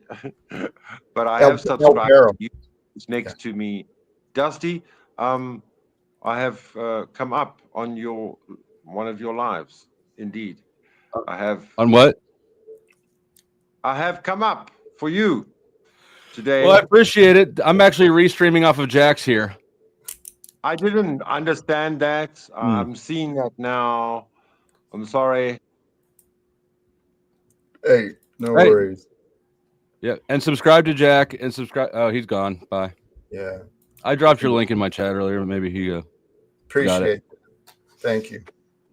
but I have subscribed to you. It's next to me, Dusty. I have come up on one of your lives. Indeed, I have. On what? I have come up for you today. Well, I appreciate it. I'm actually restreaming off of Jack's here. I didn't understand that. I'm seeing that now. I'm sorry. Hey, no worries. Yeah, and subscribe to Jack and subscribe. Oh, he's gone. Bye. Yeah. I dropped your link in my chat earlier. Maybe he appreciate it. Thank you.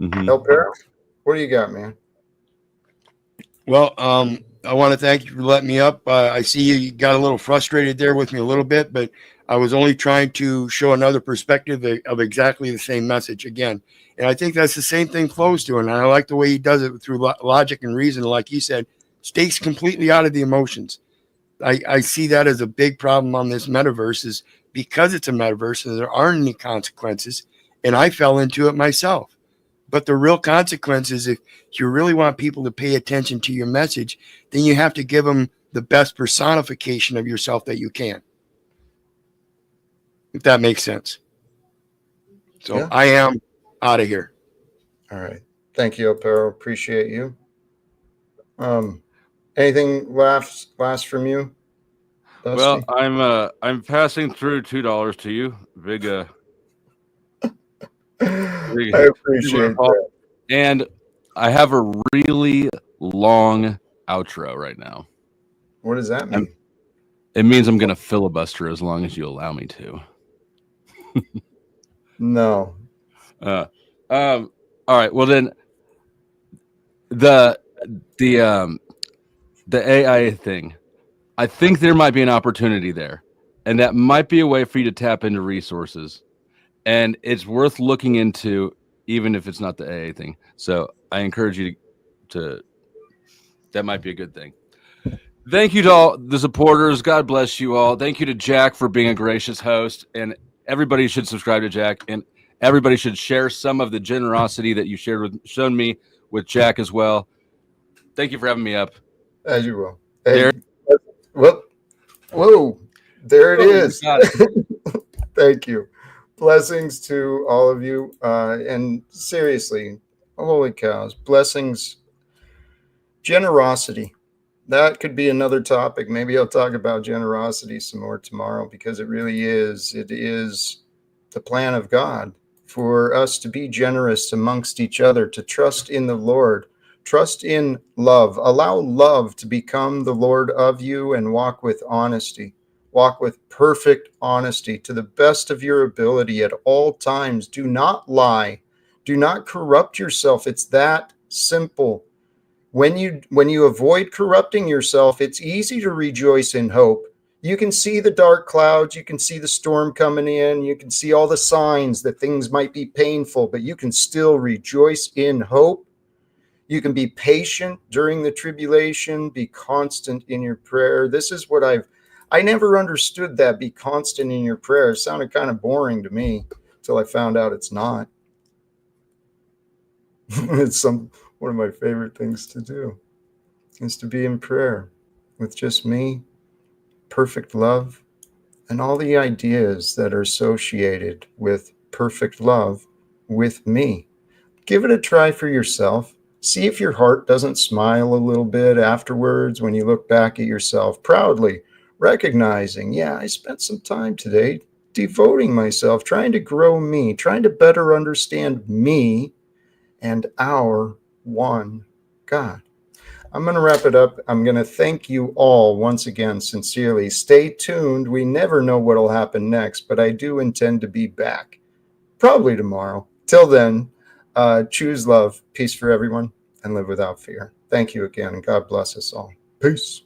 Mm-hmm. El Perro, what do you got, man? Well, I want to thank you for letting me up. I see you got a little frustrated there with me a little bit, but I was only trying to show another perspective of exactly the same message again. And I think that's the same thing Flo's doing. And I like the way he does it through logic and reason. Like he said, stays completely out of the emotions. I see that as a big problem on this metaverse, is because it's a metaverse and there aren't any consequences. And I fell into it myself. But the real consequence is, if you really want people to pay attention to your message, then you have to give them the best personification of yourself that you can. If that makes sense. So yeah. I am out of here. All right. Thank you, El Perro. Appreciate you. Anything last from you, Dusty? Well, I'm passing through $2 to you. Big I appreciate that. And I have a really long outro right now. What does that mean? It means I'm going to filibuster as long as you allow me to. No. All right. Well, then the AI thing. I think there might be an opportunity there, and that might be a way for you to tap into resources, and it's worth looking into, even if it's not the AA thing. So I encourage you to that might be a good thing. Thank you to all the supporters. God bless you all. Thank you to Jack for being a gracious host, and everybody should subscribe to Jack, and everybody should share some of the generosity that you shown me with Jack as well. Thank you for having me up. As you will. Hey, whoa, there it is. Thank you. Blessings to all of you. And seriously, holy cows, blessings, generosity. That could be another topic. Maybe I'll talk about generosity some more tomorrow, because it is the plan of God for us to be generous amongst each other, to trust in the Lord, trust in love, allow love to become the Lord of you, and walk with honesty, walk with perfect honesty to the best of your ability at all times. Do not lie. Do not corrupt yourself. It's that simple. When you avoid corrupting yourself, it's easy to rejoice in hope. You can see the dark clouds, you can see the storm coming in, you can see all the signs that things might be painful, but you can still rejoice in hope. You can be patient during the tribulation, be constant in your prayer. This is what I never understood, that be constant in your prayer. It sounded kind of boring to me until I found out it's not. It's one of my favorite things to do is to be in prayer with just me, perfect love, and all the ideas that are associated with perfect love with me. Give it a try for yourself. See if your heart doesn't smile a little bit afterwards when you look back at yourself proudly, recognizing, yeah, I spent some time today devoting myself, trying to grow me, trying to better understand me and our one God. I'm going to wrap it up. I'm going to thank you all once again, sincerely. Stay tuned. We never know what will happen next, but I do intend to be back, probably tomorrow. Till then, choose love, peace for everyone, and live without fear. Thank you again, and God bless us all. Peace.